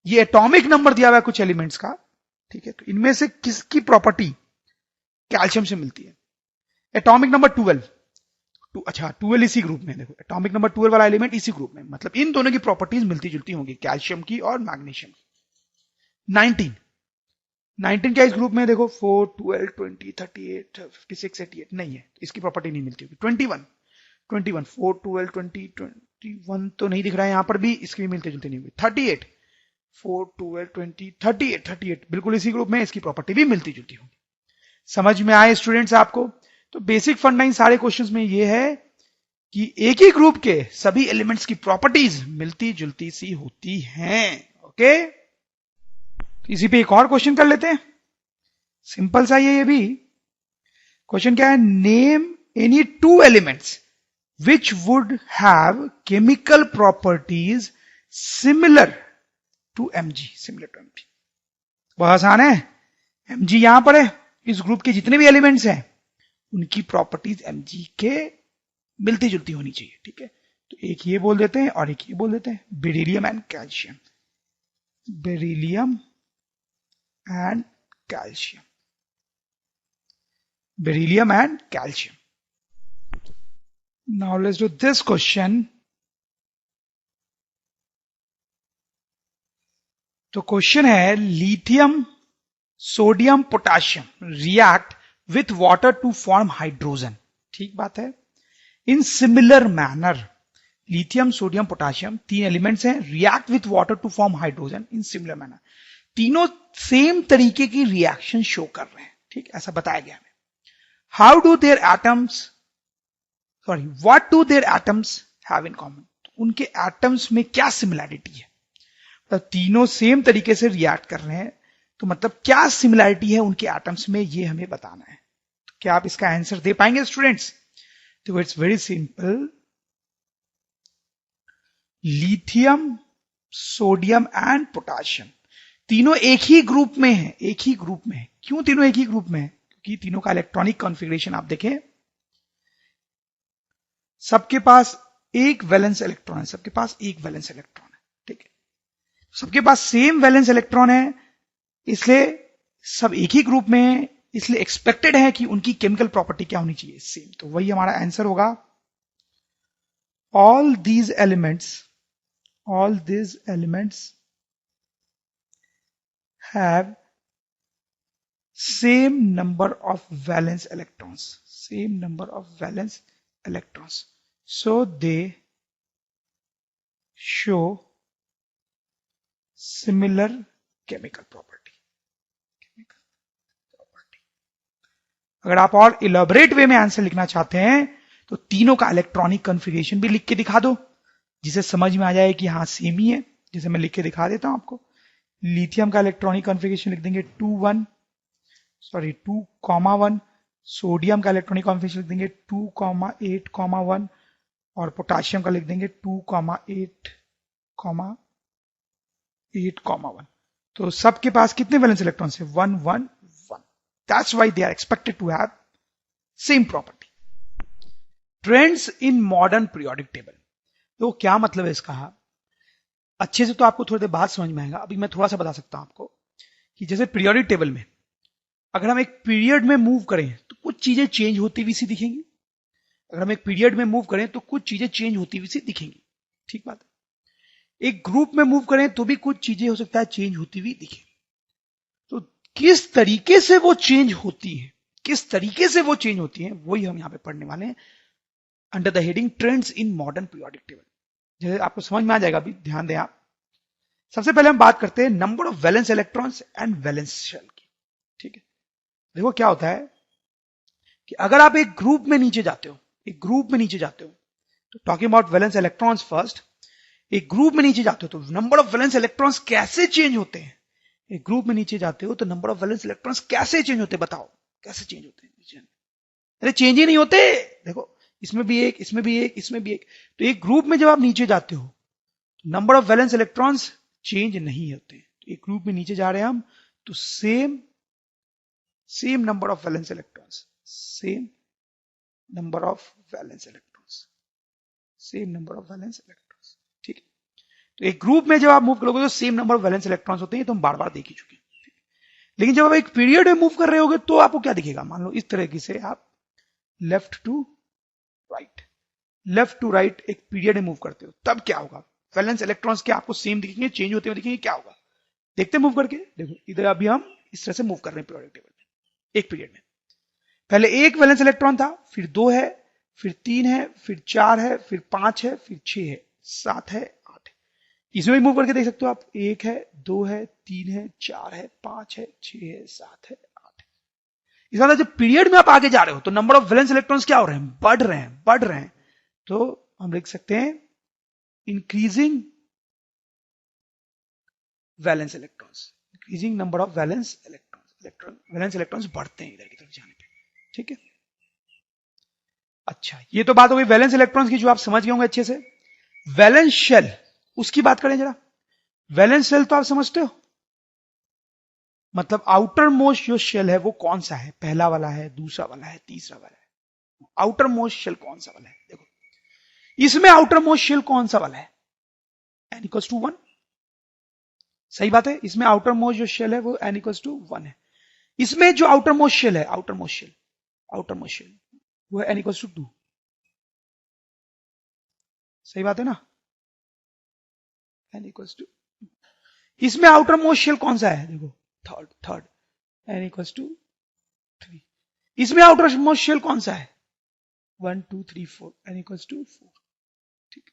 ये एटॉमिक नंबर दिया हुआ है कुछ एलिमेंट्स का, ठीक है, तो इनमें से किसकी प्रॉपर्टी कैल्शियम से मिलती है? Atomic number 12। अच्छा, 12 इसी ग्रुप में, देखो एटॉमिक नंबर 12 वाला एलिमेंट इसी ग्रुप में, मतलब इन दोनों की प्रॉपर्टीज मिलती जुलती होंगी, कैल्शियम की और मैग्नीशियम की। 19 क्या इस ग्रुप में? देखो 4, 12, 20, 38, 56, 88 नहीं है, इसकी प्रॉपर्टी नहीं मिलती होगी। 21, 4, 12, 20, 21 तो नहीं दिख रहा है यहां पर भी, इसकी भी मिलती जुलती नहीं होगी। 38, 4, 12, 20, 38 बिल्कुल इसी ग्रुप में, इसकी प्रॉपर्टी भी मिलती जुलती होगी। समझ में आए स्टूडेंट्स आपको? तो बेसिक फंडा इन सारे क्वेश्चंस में ये है कि एक ही ग्रुप के सभी एलिमेंट्स की प्रॉपर्टीज मिलती जुलती सी होती हैं। ओके, इसी पे एक और क्वेश्चन कर लेते हैं, सिंपल सा ये भी। क्वेश्चन क्या है, name any two elements which would have chemical properties similar to mg, similar to mg। बहुत आसान है, mg यहां पर है, इस ग्रुप के जितने भी एलिमेंट्स हैं उनकी प्रॉपर्टीज mg के मिलती जुलती होनी चाहिए, ठीक है। तो एक ये बोल देते हैं और एक ये बोल देते हैं, beryllium and calcium, beryllium and calcium, beryllium and calcium. Now let's do this question. तो क्वेश्चन है, lithium sodium potassium react with water to form hydrogen, ठीक बात है। In similar manner, lithium sodium potassium तीन एलिमेंट्स हैं, react with water to form hydrogen in similar manner, तीनों same तरीके की रिएक्शन शो कर रहे हैं, ठीक, ऐसा बताया गया हमें। How do their atoms, sorry, what do their atoms have in common? उनके एटम्स में क्या सिमिलैरिटी है, तो तीनों सेम तरीके से रिएक्ट कर रहे हैं, तो मतलब क्या सिमिलैरिटी है उनके एटम्स में, ये हमें बताना है। तो क्या आप इसका आंसर दे पाएंगे स्टूडेंट्स? तो it's very simple, lithium sodium and potassium तीनों एक ही ग्रुप में है, एक ही ग्रुप में है। क्यों तीनों एक ही ग्रुप में है? कि तीनों का इलेक्ट्रॉनिक कॉन्फ़िगरेशन आप देखें, सबके पास एक वैलेंस इलेक्ट्रॉन है, सबके पास एक वैलेंस इलेक्ट्रॉन है, ठीक है, सबके पास सेम वैलेंस इलेक्ट्रॉन है, इसलिए सब एक ही ग्रुप में है, इसलिए एक्सपेक्टेड है कि उनकी केमिकल प्रॉपर्टी क्या होनी चाहिए, सेम। तो वही हमारा आंसर होगा, all these elements have same number of valence electrons, same number of valence electrons, so they show similar chemical property, अगर आप और इलेबोरेट वे में आंसर लिखना चाहते हैं तो तीनों का इलेक्ट्रॉनिक कॉन्फ़िगरेशन भी लिख के दिखा दो, जिसे समझ में आ जाए कि हाँ सेम ही है। जैसे मैं लिख के दिखा देता हूं आपको, लिथियम का इलेक्ट्रॉनिक कॉन्फ़िगरेशन लिख देंगे 2,1, सोडियम का इलेक्ट्रॉनिक कॉन्फ़िगरेशन लिख देंगे 2,8,1 और पोटाशियम का लिख देंगे 2,8,1। तो सबके पास कितने वैलेंस इलेक्ट्रॉन्स है? 1 1 1। That's why they are expected to have same property. Trends in modern periodic table, तो क्या मतलब है इसका? अच्छे से तो आपको थोड़ी देर बाद समझ में आएगा, अभी मैं थोड़ा सा बता सकता हूं आपको कि जैसे पीरियोडिक टेबल में अगर हम एक पीरियड में मूव करें तो कुछ चीजें चेंज होती हुई सी दिखेंगी, अगर हम एक पीरियड में मूव करें तो कुछ चीजें चेंज होती हुई सी दिखेंगी, ठीक बात है। एक ग्रुप में मूव करें तो भी कुछ चीजें हो सकता है चेंज होती हुई दिखे। तो किस तरीके से वो चेंज होती है, किस तरीके से वो चेंज होती है, वही हम यहां पे पढ़ने वाले हैं under the heading trends in modern periodic table. जैसे आपको समझ में आ जाएगा, अभी ध्यान दें आप। सबसे पहले हम बात करते हैं number of valence electrons and valence shell की, ठीक है। देखो क्या होता है कि अगर आप एक ग्रुप में नीचे जाते हो, एक ग्रुप में नीचे जाते हो, तो talking about valence electrons first, एक ग्रुप में नीचे जाते हो तो नंबर ऑफ वैलेंस इलेक्ट्रॉन्स कैसे चेंज होते हैं? एक ग्रुप में नीचे जाते हो तो नंबर ऑफ वैलेंस इलेक्ट्रॉन्स कैसे चेंज होते हैं? बताओ कैसे चेंज होते हैं? अरे चेंज ही नहीं होते। देखो इसमें भी एक, इसमें भी एक, इसमें भी एक। तो एक ग्रुप में जब आप नीचे जाते हो तो number of valence electrons change नहीं होते। तो एक ग्रुप में नीचे जा रहे हैं हम, तो same number of valence electrons, same number of valence electrons, same number of valence electrons, ठीक है। तो एक ग्रुप में जब आप मूव करोगे तो same number of valence electrons होते हैं, तो हम बार बार देख ही चुके हैं। लेकिन जब आप एक पीरियड में मूव कर रहे होगे तो आपको क्या दिखेगा? मान लो इस तरीके से आप left to right, left to right एक पीरियड में मूव करते हो, तब क्या होगा? वैलेंस इलेक्ट्रॉन्स क्या आपको सेम दिखेंगे, चेंज होते हुए दिखेंगे? क्या होगा? देखते मूव करके। देखो इधर अभी हम इस तरह से मूव कर रहे हैं पीरियोडिक टेबल में, एक पीरियड में पहले एक वैलेंस इलेक्ट्रॉन था, फिर 2 है, फिर 3 है, फिर 4 है, फिर 5 है, फिर 6 है, 7 है, 8 है। इसमें भी मूव करके देख सकते हो आप, 1 है, 2 है, 3 है, 4 है, 5 है, 6 है, 7 है, 8 है। इस मतलब जब पीरियड में आप आगे जा रहे हो तो नंबर ऑफ वैलेंस इलेक्ट्रॉन्स क्या हो रहे हैं? बढ़ रहे हैं, बढ़ रहे हैं। तो हम लिख सकते हैं increasing valence electrons, increasing number of valence electrons, valence electrons बढ़ते हैं इधर की तरफ जाने पे, ठीक है। अच्छा, ये तो बात हो गई वैलेंस इलेक्ट्रॉन्स की, जो आप समझ गए होंगे अच्छे से। वैलेंस शेल, उसकी बात करें जरा। वैलेंस शेल तो आप समझते हो, मतलब आउटर मोस्ट जो शेल है वो कौन सा है, पहला वाला है, दूसरा वाला है, तीसरा वाला है। आउटर मोस्ट शेल कौन सा वाला है, देखो इसमें आउटर मोस्ट शेल कौन सा वाला है, n इक्वल्स टू 1। सही बात है, इसमें आउटर मोस्ट जो शेल है वो n इक्वल्स टू 1 है। इसमें जो आउटर मोस्ट शेल है, आउटर मोस्ट शेल वो है n इक्वल्स टू 2। सही बात है ना, n इक्वल्स टू। इसमें आउटर मोस्ट शेल कौन सा है, देखो थर्ड n इक्वल्स टू 3। इसमें आउटर मोस्ट शेल कौन सा है, 1 2 3 4 n इक्वल्स टू 4। ठीक,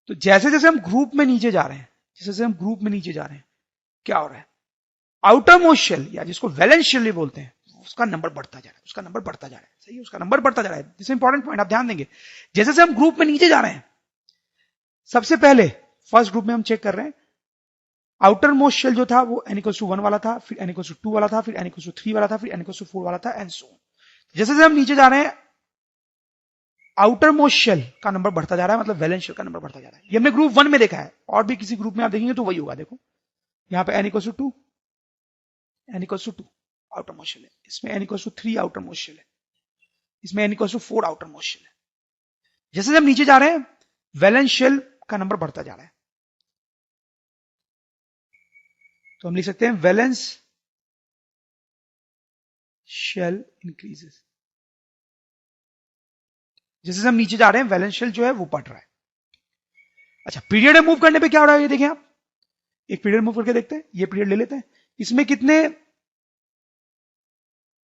तो जैसे जैसे हम ग्रुप में नीचे जा रहे हैं, जैसे जैसे हम ग्रुप में नीचे जा रहे हैं, क्या हो रहा है, आउटर मोस्ट शेल या जिसको वैलेंस शेल भी बोलते हैं, उसका नंबर बढ़ता जा रहा है, उसका नंबर बढ़ता जा रहा है। सही है, उसका नंबर बढ़ता जा रहा है। दिस इंपॉर्टेंट पॉइंट, आप ध्यान देंगे जैसे जैसे हम ग्रुप में नीचे जा रहे हैं। सबसे पहले फर्स्ट ग्रुप में हम चेक कर रहे हैं, आउटर मोस्ट शेल जो था वो n इक्वल्स टू 1 वाला था, फिर n इक्वल्स टू 2 वाला था, फिर n इक्वल्स टू 3 वाला था, फिर n इक्वल्स टू 4 वाला था, एंड सो ऑन। जैसे जैसे हम नीचे जा रहे हैं, आउटर मोस्ट शेल का नंबर बढ़ता जा रहा है, मतलब वैलेंस शेल का नंबर बढ़ता जा रहा है। ये हमने ग्रुप 1 में देखा है, और भी किसी ग्रुप में आप देखेंगे तो वही होगा। देखो यहां पे n equals to 2, n equals to 2 outermost shell है, इसमें n equals to 3 outermost shell है, इसमें n equals to 4 outermost shell है। जैसे हम नीचे जा रहे हैं, वैलेंस शेल का नंबर बढ़ता जा रहा है, तो हम लिख सकते हैं वैलेंस शेल इंक्रीजेस। जैसे हम नीचे जा रहे हैं, वैलेंस शेल जो है वो बढ़ रहा है। अच्छा, पीरियड मूव करने पे क्या हो रहा है, ये देखें आप, एक पीरियड मूव करके देखते हैं। ये पीरियड ले लेते हैं, इसमें कितने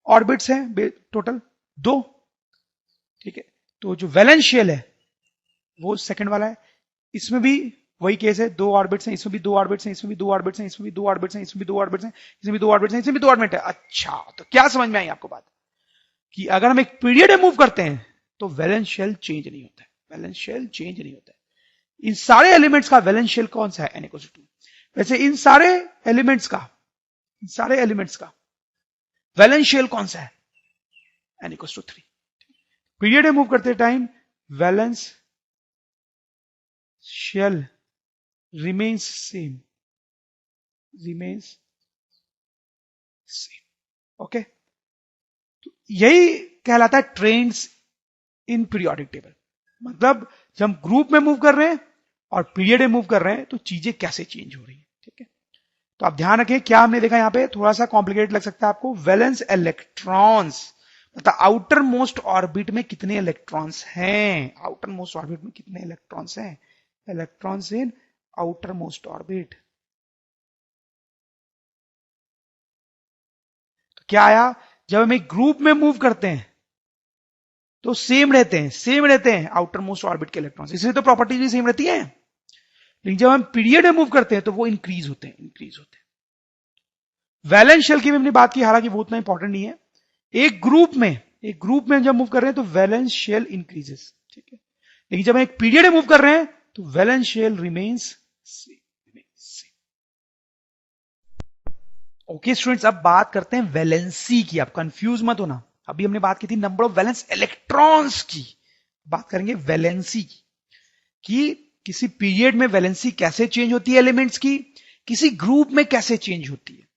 ऑर्बिट्स हैं टोटल, 2। ठीक है, तो जो वैलेंस शेल है वो सेकंड वाला है, इसमें भी वही केस है, 2 ऑर्बिट्स हैं, इसमें भी 2 ऑर्बिट्स हैं, इसमें भी 2 ऑर्बिट्स हैं, इसमें भी 2 ऑर्बिट्स हैं, इसमें भी 2 ऑर्बिट्स हैं, इसमें भी 2 ऑर्बिट्स हैं, इसमें भी 2 ऑर्बिट है। अच्छा, तो क्या समझ में आई आपको बात, कि अगर हम एक पीरियड मूव करते हैं तो वैलेंस शेल चेंज नहीं होता है, वैलेंस शेल चेंज नहीं होता है। इन सारे एलिमेंट्स का वैलेंस शेल कौन सा है, n इक्वल टू 2। वैसे इन सारे एलिमेंट्स का वैलेंस शेल कौन सा है, n equal to 3। Period move करते time valence shell remains same, okay. तो यही कहलाता है ट्रेंड्स इन पीरियोडिक टेबल। मतलब जब हम ग्रुप में मूव कर रहे हैं और पीरियड में मूव कर रहे हैं तो चीजें कैसे चेंज हो रही है। ठीक है, तो आप ध्यान रखें, क्या हमने देखा यहां पे, थोड़ा सा कॉम्प्लिकेटेड लग सकता है आपको। वैलेंस इलेक्ट्रॉन्स, मतलब आउटर मोस्ट ऑर्बिट में कितने इलेक्ट्रॉन्स हैं, आउटर मोस्ट ऑर्बिट में कितने इलेक्ट्रॉन्स हैं, electrons in outer most orbit. तो क्या आया, जब हम एक ग्रुप में मूव करते हैं तो सेम रहते हैं आउटर मोस्ट ऑर्बिट के इलेक्ट्रॉन्स, इसलिए तो प्रॉपर्टीज भी सेम रहती है। लेकिन जब हम पीरियड में मूव करते हैं तो वो इंक्रीज होते हैं। वैलेंस शेल की भी हमने बात की, हालांकि वो उतना इंपॉर्टेंट नहीं है। एक ग्रुप में जब मूव कर रहे हैं तो वैलेंस शेल इंक्रीजेस, ठीक है। लेकिन जब हम एक पीरियड में मूव कर रहे हैं तो valence shell remains same. Okay students, अब बात करते हैं वैलेंसी की। आप कंफ्यूज मत होना, अभी हमने बात की थी नंबर ऑफ वैलेंस इलेक्ट्रॉन्स की, बात करेंगे वैलेंसी की, कि किसी पीरियड में वैलेंसी कैसे चेंज होती है एलिमेंट्स की, किसी ग्रुप में कैसे चेंज होती है।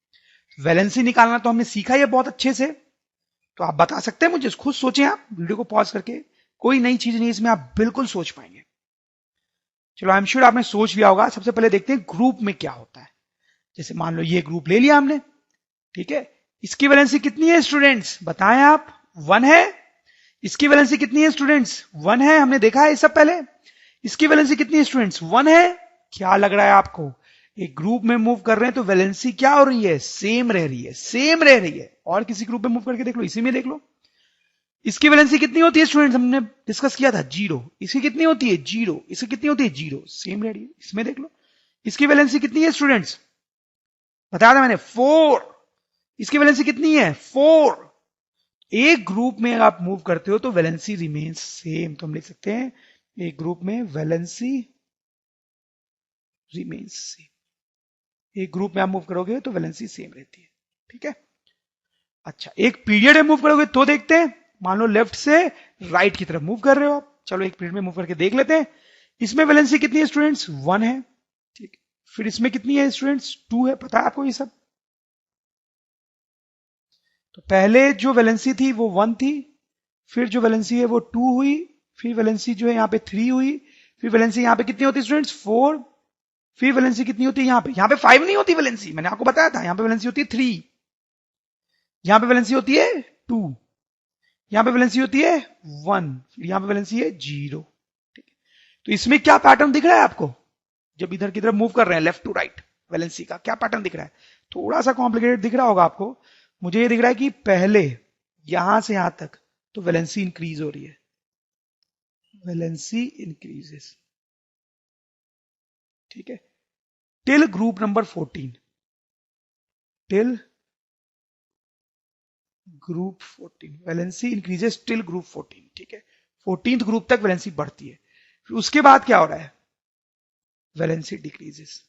वैलेंसी निकालना तो हमने सीखा है बहुत अच्छे से, तो आप बता सकते हैं मुझे, खुद सोचें आप वीडियो को पॉज करके, कोई नई चीज नहीं इसमें, आप बिल्कुल सोच पाएंगे। चलो आई एम श्योर आपने सोच लिया होगा। सबसे पहले देखते हैं ग्रुप में क्या होता है। जैसे मान लो ये ग्रुप ले लिया हमने, ठीक है, इसकी वैलेंसी कितनी है स्टूडेंट्स, बताएं आप, 1 है। इसकी वैलेंसी कितनी है स्टूडेंट्स, 1 है, हमने देखा है सब पहले। इसकी वैलेंसी कितनी है स्टूडेंट्स, 1 है। क्या लग रहा है आपको, एक ग्रुप में मूव कर रहे हैं तो वैलेंसी क्या हो रही है, सेम रह रही है। और किसी ग्रुप में मूव करके देख लो, इसी में देख लो, इसकी वैलेंसी कितनी होती है स्टूडेंट्स, हमने डिस्कस किया था 0। इसकी कितनी होती है 0, इसकी कितनी होती है 0, सेम रह रही है। इसमें देख लो, इसकी वैलेंसी कितनी है स्टूडेंट्स, बताया था मैंने 4। इसकी वैलेंसी कितनी है 4। एक ग्रुप में आप मूव करते हो तो वैलेंसी रिमेन्स सेम, तो हम लिख सकते हैं एक ग्रुप में वैलेंसी रिमेन्स सेम। एक ग्रुप में आप मूव करोगे तो वैलेंसी सेम रहती है, ठीक है। अच्छा, एक पीरियड में मूव करोगे तो देखते हैं मान लो लेफ्ट से राइट की तरफ मूव कर रहे हो आप, चलो एक मिनट में मूव करके देख लेते हैं। इसमें वैलेंसी कितनी है स्टूडेंट्स? 1 है, ठीक। फिर इसमें कितनी है स्टूडेंट्स? 2 है। पता है आपको ये सब? तो पहले जो वैलेंसी थी वो 1 थी, फिर जो वैलेंसी है वो 2 हुई, फिर वैलेंसी जो है यहां पे 3 हुई, फिर वैलेंसी यहां पे कितनी होती है स्टूडेंट्स? 4। फिर वैलेंसी कितनी होती है यहां पे 5 नहीं होती वैलेंसी, मैंने आपको बताया था। यहां पे वैलेंसी होती है 3, यहां पे वैलेंसी होती है 2, यहां पे वैलेंसी होती है 1, फिर यहां पे वैलेंसी है 0। ठीक है, तो इसमें क्या पैटर्न दिख रहा है आपको? जब इधर की तरफ मूव कर रहे हैं लेफ्ट टू राइट, वैलेंसी का क्या पैटर्न दिख रहा है? थोड़ा सा कॉम्प्लिकेटेड दिख रहा होगा आपको। मुझे ये दिख रहा है कि पहले यहां से यहां तक तो वैलेंसी इंक्रीज हो रही है, वैलेंसी इंक्रीजेस, ठीक है, till group number 14, till group 14 valency increases till group 14, ठीक है। 14th ग्रुप तक वैलेंसी बढ़ती है। फिर उसके बाद क्या हो रहा है? Valency decreases,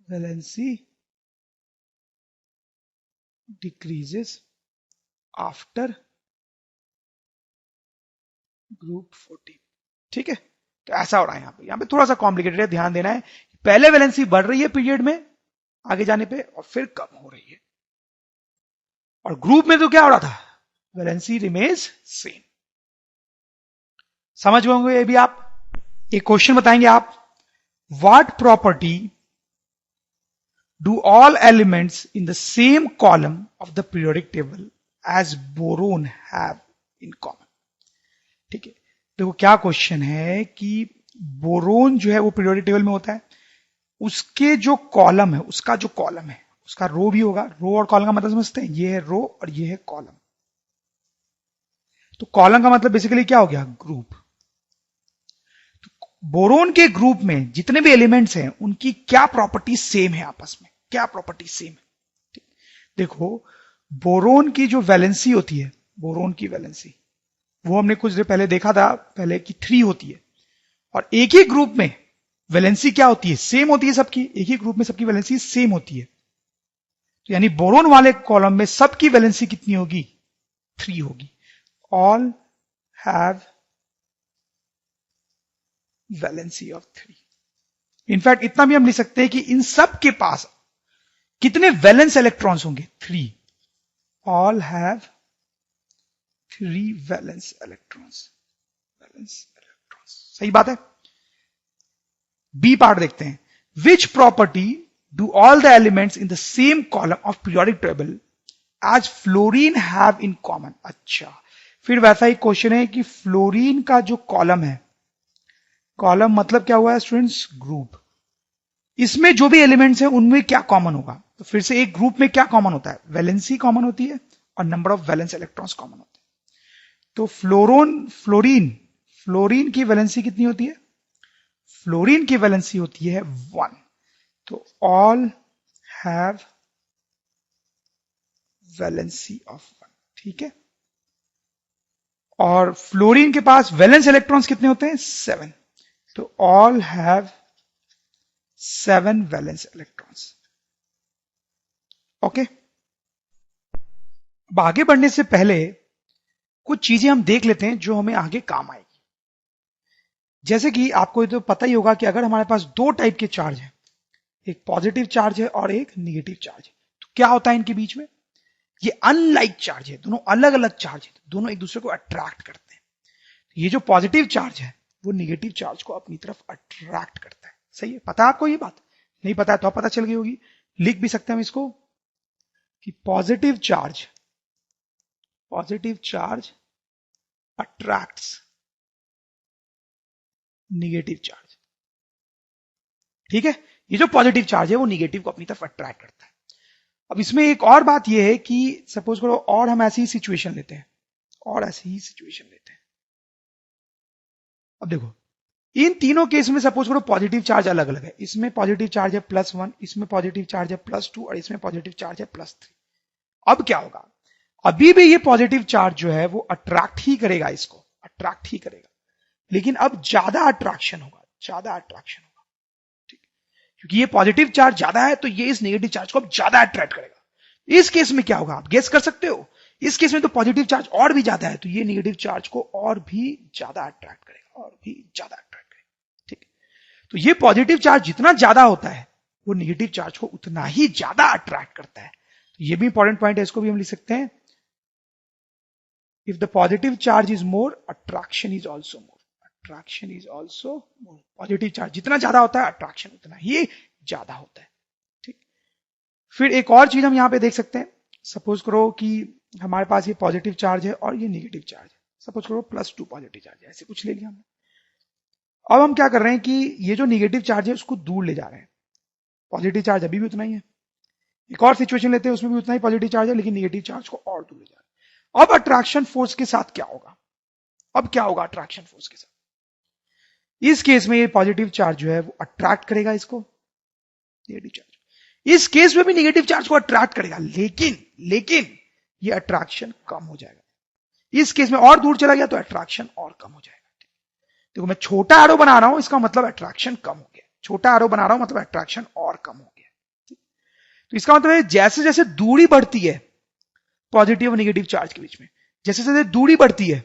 valency decreases after group 14, ठीक है। तो ऐसा हो रहा है यहां पे थोड़ा सा कॉम्प्लिकेटेड है, ध्यान देना है। पहले वैलेंसी बढ़ रही है पीरियड में आगे जाने पे, और फिर कम हो रही है। और ग्रुप में तो क्या हो रहा था? Valency remains same. समझ गए होंगे ये भी आप? एक क्वेश्चन बताएंगे आप, what property do all elements in the same column of the periodic table as boron have in common? ठीक है, देखो क्या क्वेश्चन है कि बोरोन जो है वो पीरियोडिक टेबल में होता है, उसके जो कॉलम है, उसका जो कॉलम है, उसका रो भी होगा। रो और कॉलम का मतलब समझते हैं? ये है रो और ये है कॉलम। तो कॉलम का मतलब बेसिकली क्या हो गया? ग्रुप। बोरोन के ग्रुप में जितने भी एलिमेंट्स हैं उनकी क्या प्रॉपर्टी सेम है आपस में? क्या प्रॉपर्टी सेम है? देखो, बोरोन की जो वैलेंसी होती है, बोरोन की वैलेंसी वो हमने कुछ देर पहले देखा था पहले कि 3 होती है। और एक ही ग्रुप में वैलेंसी क्या होती है? सेम होती है सबकी। एक ही ग्रुप में सबकी वैलेंसी सेम होती है। तो यानी बोरोन वाले कॉलम में सबकी वैलेंसी कितनी होगी? 3 होगी। All have valency of 3। In fact इतना भी हम लिख सकते हैं कि इन सब के पास कितने वैलेंस इलेक्ट्रॉन्स होंगे? 3। All have 3 valence electrons, valence electrons. सही बात है। बी पार्ट देखते हैं, which property do all the elements in the same column of periodic table as fluorine have in common? अच्छा, फिर वैसा ही क्वेश्चन है कि फ्लोरीन का जो कॉलम है, कॉलम मतलब क्या हुआ है स्टूडेंट्स? ग्रुप। इसमें जो भी एलिमेंट्स हैं उनमें क्या कॉमन होगा? तो फिर से एक ग्रुप में क्या कॉमन होता है? वैलेंसी कॉमन होती है और number of valence electrons common होते हैं। तो फ्लोरीन की वैलेंसी कितनी होती है? फ्लोरीन की वैलेंसी होती है 1। तो ऑल हैव वैलेंसी ऑफ 1, ठीक है। और फ्लोरीन के पास वैलेंस इलेक्ट्रॉन्स कितने होते हैं? 7। तो all have 7 valence electrons. Okay, अब आगे बढ़ने से पहले कुछ चीजें हम देख लेते हैं जो हमें आगे काम आएगी। जैसे कि आपको तो पता ही होगा कि अगर हमारे पास 2 टाइप के चार्ज हैं, एक पॉजिटिव चार्ज है और एक निगेटिव चार्ज है, तो क्या होता है इनके बीच में? ये अनलाइक चार्ज है, दोनों अलग अलग चार्ज है, दोनों एक दूसरे को अट्रैक्ट करते हैं। ये जो पॉजिटिव चार्ज है वो निगेटिव चार्ज को अपनी तरफ अट्रैक्ट करता है। सही है? पता है आपको ये बात? नहीं पता है तो पता चल गई होगी। लिख भी सकते हैं हम इसको कि positive charge attracts negative charge, ठीक है। ये जो पॉजिटिव चार्ज है वो निगेटिव को अपनी तरफ अट्रैक्ट करता है। अब इसमें एक और बात ये है कि सपोज करो और हम ऐसी ही सिचुएशन लेते हैं, अब देखो इन तीनों केस में सपोज करो पॉजिटिव चार्ज अलग अलग है। इसमें पॉजिटिव चार्ज है +1, इसमें पॉजिटिव चार्ज है +2 और इसमें पॉजिटिव चार्ज है +3। अब क्या होगा? अभी भी ये पॉजिटिव चार्ज जो है वो अट्रैक्ट ही करेगा, इसको अट्रैक्ट ही करेगा, लेकिन अब ज्यादा अट्रैक्शन होगा, ठीक है। क्योंकि ये पॉजिटिव चार्ज ज्यादा है तो ये इस नेगेटिव चार्ज को अब ज्यादा अट्रैक्ट करेगा। इस केस में क्या होगा? आप गेस कर सकते हो इस केस में तो पॉजिटिव चार्ज और भी ज्यादा है, तो ये नेगेटिव चार्ज को और भी ज्यादा अट्रैक्ट करेगा, और भी ज्यादा अट्रैक्ट करेगा। ठीक, तो ये पॉजिटिव चार्ज जितना ज्यादा होता है वो नेगेटिव चार्ज को उतना ही ज्यादा अट्रैक्ट करता है। तो ये भी इंपॉर्टेंट पॉइंट है, इसको भी हम लिख सकते हैं, if the positive charge is more, attraction is also more, attraction is also more. Positive charge जितना ज्यादा होता है अट्रैक्शन उतना ही ज्यादा होता है। ठीक, फिर एक और चीज हम यहां पे देख सकते हैं, सपोज करो कि हमारे पास ये पॉजिटिव चार्ज है और ये नेगेटिव चार्ज है, सपोज करो +2 पॉजिटिव चार्ज है, ऐसे कुछ ले लिया हमने। अब हम क्या कर रहे हैं कि ये जो नेगेटिव चार्ज है उसको दूर ले जा रहे हैं, पॉजिटिव चार्ज अभी भी उतना ही है। एक और सिचुएशन लेते हैं, उसमें भी उतना ही पॉजिटिव चार्ज है, लेकिन नेगेटिव चार्ज को और दूर ले जा रहे हैं। अब अट्रैक्शन फोर्स के साथ क्या होगा, अब क्या होगा अट्रैक्शन फोर्स के साथ? इस केस में ये पॉजिटिव चार्ज जो है वो अट्रैक्ट करेगा इसको, नेगेटिव चार्ज। इस केस में भी नेगेटिव चार्ज को अट्रैक्ट करेगा, लेकिन ये अट्रैक्शन कम हो जाएगा। इस केस में और दूर चला गया तो अट्रैक्शन और कम हो जाएगा। देखो मैं छोटा एरो बना रहा हूं, इसका मतलब अट्रैक्शन कम हो गया, छोटा एरो बना रहा हूं मतलब अट्रैक्शन और कम हो गया। तो इसका मतलब है जैसे जैसे दूरी बढ़ती है पॉजिटिव और नेगेटिव चार्ज के बीच में, जैसे जैसे दूरी बढ़ती है,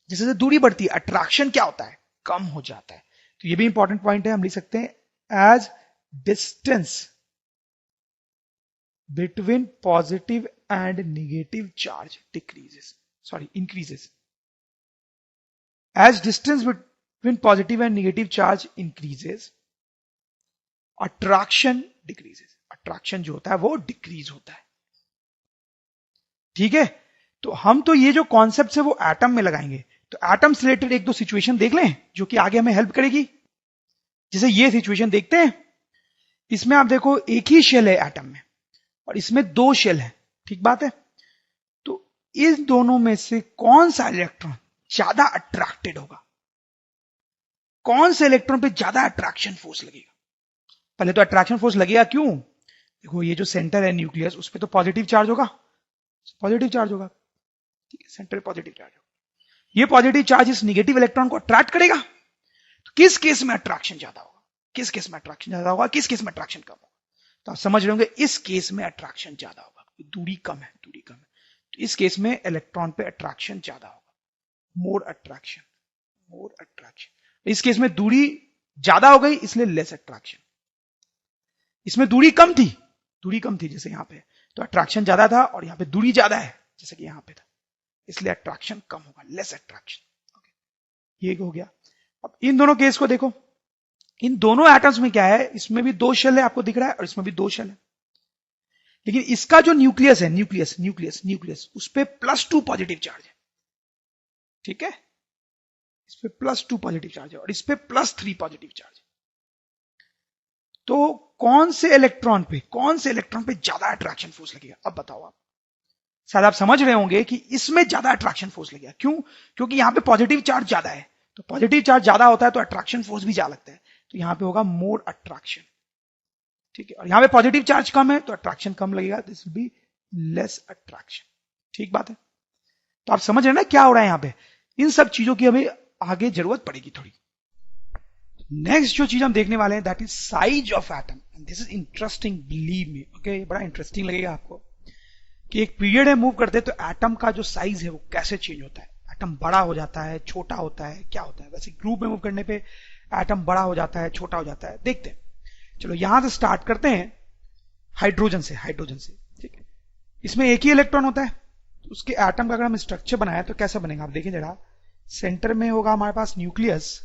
जैसे जैसे दूरी बढ़ती है अट्रैक्शन क्या होता है, कम हो जाता है। तो ये भी इंपॉर्टेंट पॉइंट है, हम लिख सकते हैं as distance between positive and negative charge increases, as distance between positive and negative charge increases, attraction decreases, attraction जो होता है वो डिक्रीज होता है। ठीक है, तो हम तो ये जो कॉन्सेप्ट है वो एटम में लगाएंगे। तो एटम से रिलेटेड एक दो सिचुएशन देख लें जो कि आगे हमें हेल्प करेगी। जैसे ये सिचुएशन देखते हैं, इसमें आप देखो एक ही शेल है एटम में और इसमें 2 शेल है, ठीक बात है। तो इस दोनों में से कौन सा इलेक्ट्रॉन ज्यादा अट्रैक्टेड होगा, कौन से इलेक्ट्रॉन पे ज्यादा अट्रैक्शन फोर्स लगेगा? पहले तो अट्रैक्शन फोर्स लगेगा क्यों, देखो ये जो सेंटर है न्यूक्लियस उस पे तो पॉजिटिव चार्ज होगा, पॉजिटिव चार्ज होगा, ठीक है, सेंटर पॉजिटिव चार्ज होगा। ये पॉजिटिव चार्ज इस नेगेटिव इलेक्ट्रॉन को अट्रैक्ट करेगा। तो किस केस में अट्रैक्शन ज्यादा होगा, किस केस में अट्रैक्शन ज्यादा होगा, किस केस में अट्रैक्शन कम होगा? तो आप समझ रहे होंगे इस केस में अट्रैक्शन ज्यादा होगा, दूरी कम है, दूरी कम है। तो इस केस में इलेक्ट्रॉन पे अट्रैक्शन ज्यादा होगा, मोर अट्रैक्शन, मोर अट्रैक्शन। इस केस में दूरी ज्यादा हो गई इसलिए लेस अट्रैक्शन। इसमें दूरी कम थी, दूरी कम थी जैसे यहां पे, तो अट्रैक्शन ज्यादा था, और यहां पे दूरी ज्यादा है जैसे कि यहां पे था, इसलिए अट्रैक्शन कम होगा, लेस अट्रैक्शन। ये हो गया। अब इन दोनों केस को देखो, इन दोनों एटम्स में क्या है, इसमें भी 2 शेल है आपको दिख रहा है और इसमें भी 2 शेल है, लेकिन इसका जो न्यूक्लियस है, न्यूक्लियस उस पर +2 पॉजिटिव चार्ज है, ठीक है, इस पे +2 पॉजिटिव चार्ज है और इस पे +3 पॉजिटिव चार्ज है। तो कौन से इलेक्ट्रॉन पे ज्यादा अट्रैक्शन फोर्स लगेगा? अब बताओ आप, शायद आप समझ रहे होंगे कि इसमें ज्यादा अट्रैक्शन फोर्स लगेगा। क्यों? क्योंकि यहां पे पॉजिटिव चार्ज ज्यादा है, तो पॉजिटिव चार्ज ज्यादा होता है तो अट्रैक्शन फोर्स भी ज्यादा लगता है, तो यहां पे होगा मोर अट्रैक्शन, ठीक है। और यहां पे पॉजिटिव चार्ज कम है तो अट्रैक्शन कम लगेगा, this will be less attraction, ठीक बात है। तो आप समझ रहे हैं ना क्या हो रहा है यहां पे? इन सब चीजों की हमें आगे जरूरत पड़ेगी थोड़ी। नेक्स्ट जो चीज हम देखने वाले हैं that is size of atom, and this is interesting, believe me, okay, बड़ा इंटरेस्टिंग लगेगा आपको कि एक पीरियड है मूव करते हैं तो एटम का जो साइज है वो कैसे चेंज होता है। एटम बड़ा हो जाता है, छोटा होता है, क्या होता है? वैसे ग्रुप में मूव करने पे एटम बड़ा हो जाता है, छोटा हो जाता है, देखते हैं। चलो यहां से स्टार्ट करते हैं, हाइड्रोजन से, ठीक है। इसमें एक ही इलेक्ट्रॉन होता है, तो उसके एटम का अगर हम स्ट्रक्चर बनाए तो कैसा बनेगा आप देखिए जरा। सेंटर में होगा हमारे पास न्यूक्लियस,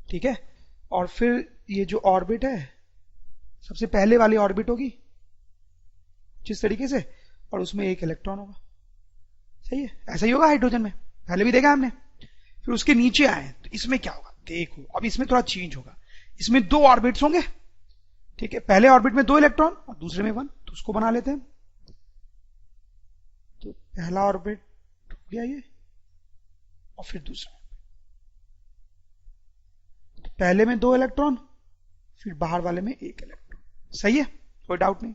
ठीक है, और फिर ये जो ऑर्बिट है, सबसे पहले वाली ऑर्बिट होगी जिस तरीके से, और उसमें एक इलेक्ट्रॉन होगा, सही है। ऐसा ही होगा हाइड्रोजन में, पहले भी देखा हमने। फिर उसके नीचे आए तो इसमें क्या होगा, देखो अब इसमें थोड़ा चेंज होगा, इसमें 2 ऑर्बिट्स होंगे, ठीक है। पहले ऑर्बिट में 2 इलेक्ट्रॉन और दूसरे में 1, तो उसको बना लेते हैं। तो पहला ऑर्बिट हो गया ये, और फिर दूसरा, पहले में 2 इलेक्ट्रॉन, फिर बाहर वाले में 1 इलेक्ट्रॉन, सही है, कोई डाउट नहीं।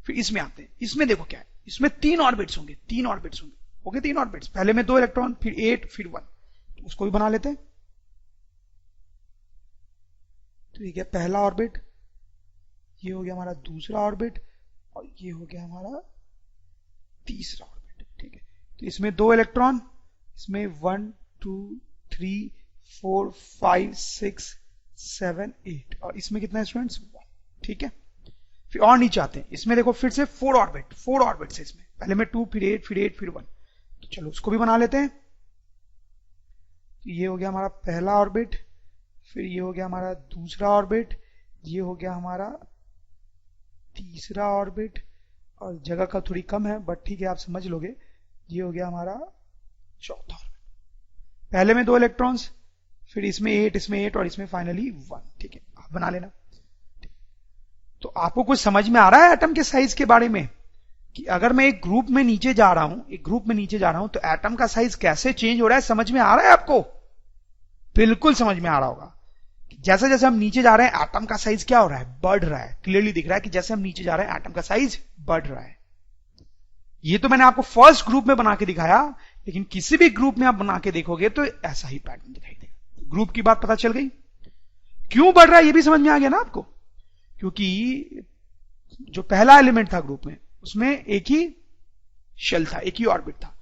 फिर इसमें आते हैं, इसमें देखो क्या है, इसमें 3 ऑर्बिट्स होंगे, 3 ऑर्बिट्स होंगे, ओके, 3 ऑर्बिट्स, पहले में 2 इलेक्ट्रॉन, फिर 8, फिर 1, तो उसको भी बना लेते हैं। तो ये क्या, पहला ऑर्बिट, ये हो गया हमारा दूसरा ऑर्बिट, और ये हो गया हमारा तीसरा ऑर्बिट, ठीक है। तो इसमें 2 इलेक्ट्रॉन, इसमें 1 2 3 4 5 6 7 8, और इसमें कितना है स्टूडेंट्स 1, ठीक है। फिर और नीचे आते हैं, इसमें देखो फिर से 4 ऑर्बिट है इसमें, पहले में 2 फिर 8 फिर 8 फिर 1, तो चलो उसको भी बना लेते हैं। ये हो गया हमारा पहला ऑर्बिट, फिर ये हो गया हमारा दूसरा ऑर्बिट, ये हो गया हमारा तीसरा ऑर्बिट, और जगह का थोड़ी कम है बट ठीक है आप समझ लोगे। ये हो गया हमारा चौथा ऑर्बिट, पहले में 2 इलेक्ट्रॉन्स, फिर इसमें 8 और इसमें फाइनली 1, ठीक है। आप बना लेना। तो आपको कुछ समझ में आ रहा है एटम के साइज के बारे में, कि अगर मैं एक ग्रुप में नीचे जा रहा हूं, तो एटम का साइज कैसे चेंज हो रहा है, समझ में आ रहा है आपको? बिल्कुल समझ में आ रहा होगा। जैसे जैसे हम नीचे जा रहे हैं एटम का साइज क्या हो रहा है, बढ़ रहा है। क्लियरली दिख रहा है कि जैसे हम नीचे जा रहे हैं एटम का साइज बढ़ रहा है। ये तो मैंने आपको फर्स्ट ग्रुप में बना के दिखाया, लेकिन किसी भी ग्रुप में आप बना के देखोगे तो ऐसा ही पैटर्न दिखाई देगा। ग्रुप की बात पता चल गई, क्यों बढ़ रहा है ये भी समझ में आ गया ना आपको। क्योंकि जो पहला एलिमेंट था ग्रुप में, उसमें एक ही शेल था, एक ही ऑर्बिट था।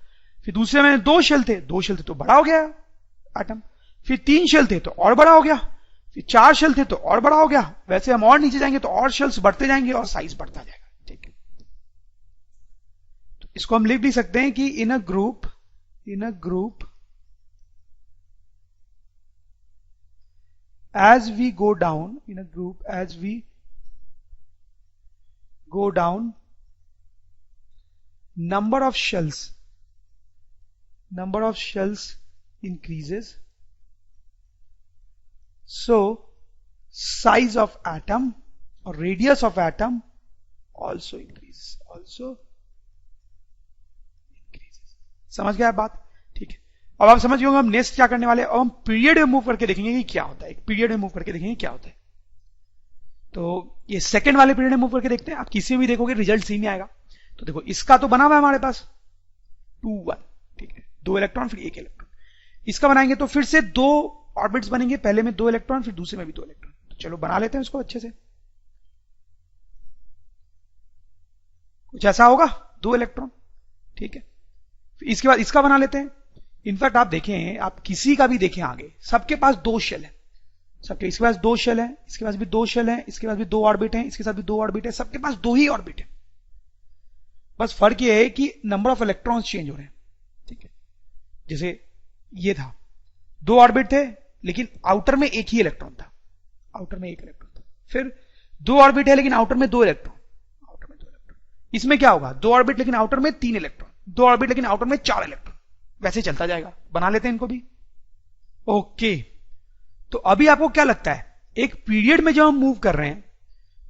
फिर दूसरे में 2 शेल थे, 2 शेल थे तो बड़ा हो गया एटम। फिर 3 शेल थे तो और बड़ा हो गया, फिर 4 शेल थे तो और बड़ा हो गया। वैसे हम और नीचे जाएंगे तो और शेल्स बढ़ते जाएंगे और साइज बढ़ता जाएगा, ठीक है। तो इसको हम लिख भी सकते हैं कि in a group as we go down, in a group as we go down, number of shells increases, so size of atom or radius of atom also increases, समझ गया बात, ठीक है। अब आप समझ गए होंगे हम नेक्स्ट क्या करने वाले हैं। अब हम पीरियड में मूव करके देखेंगे कि क्या होता है, एक पीरियड में मूव करके देखेंगे क्या होता है। तो ये सेकंड वाले पीरियड में मूव करके देखते हैं। आप किसी में भी देखोगे रिजल्ट सेम ही आएगा। तो देखो इसका तो बना हुआ है हमारे पास 2 1, ठीक है, 2 इलेक्ट्रॉन फिर 1 इलेक्ट्रॉन। इसका बनाएंगे तो फिर से 2 ऑर्बिट्स बनेंगे, पहले में 2 इलेक्ट्रॉन फिर दूसरे में भी 2 इलेक्ट्रॉन। तो चलो बना लेते हैं उसको अच्छे से। कुछ ऐसा होगा 2 इलेक्ट्रॉन, ठीक है। इसके बाद इसका बना लेते हैं। इनफैक्ट आप देखें, आप किसी का भी देखें आगे, सबके पास 2 शेल है, सबके इसके पास 2 शेल है, इसके पास भी 2 शेल है, इसके पास भी 2 ऑर्बिट है, इसके साथ भी 2 ऑर्बिट है, सबके पास 2 ही ऑर्बिट है। बस फर्क ये है कि नंबर ऑफ इलेक्ट्रॉन्स चेंज हो रहे हैं, ठीक है। जैसे ये था 2 ऑर्बिट थे, लेकिन आउटर में एक ही इलेक्ट्रॉन था, फिर 2 ऑर्बिट है लेकिन आउटर में 2 इलेक्ट्रॉन, इसमें क्या होगा 2 ऑर्बिट लेकिन आउटर में 3 इलेक्ट्रॉन, 2 ऑर्बिट लेकिन आउटर में 4 इलेक्ट्रॉन, वैसे चलता जाएगा। बना लेते हैं इनको भी। ओके, तो अभी आपको क्या लगता है, एक पीरियड में जब हम मूव कर रहे हैं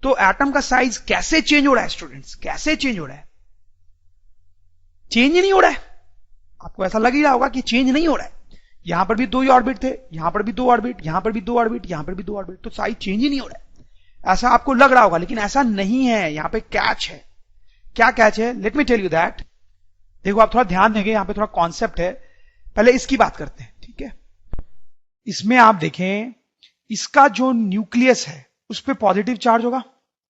तो एटम का साइज कैसे चेंज हो रहा है स्टूडेंट्स, कैसे चेंज हो रहा है? चेंज नहीं हो रहा है। आपको ऐसा लग ही रहा होगा कि चेंज नहीं हो रहा है। यहां पर भी 2 ही ऑर्बिट थे, यहां पर भी 2 ऑर्बिट, यहां पर भी 2 ऑर्बिट, यहां पर भी 2 ऑर्बिट, तो साइज चेंज ही नहीं हो रहा है। ऐसा आपको लग रहा होगा, लेकिन ऐसा नहीं है। यहां पे कैच है। क्या कैच है? Let me tell you that. देखो आप थोड़ा ध्यान देंगे, यहां पे थोड़ा कॉन्सेप्ट है। पहले इसकी बात करते हैं, ठीक है। इसमें आप देखें, इसका जो न्यूक्लियस है उस पर पॉजिटिव चार्ज होगा,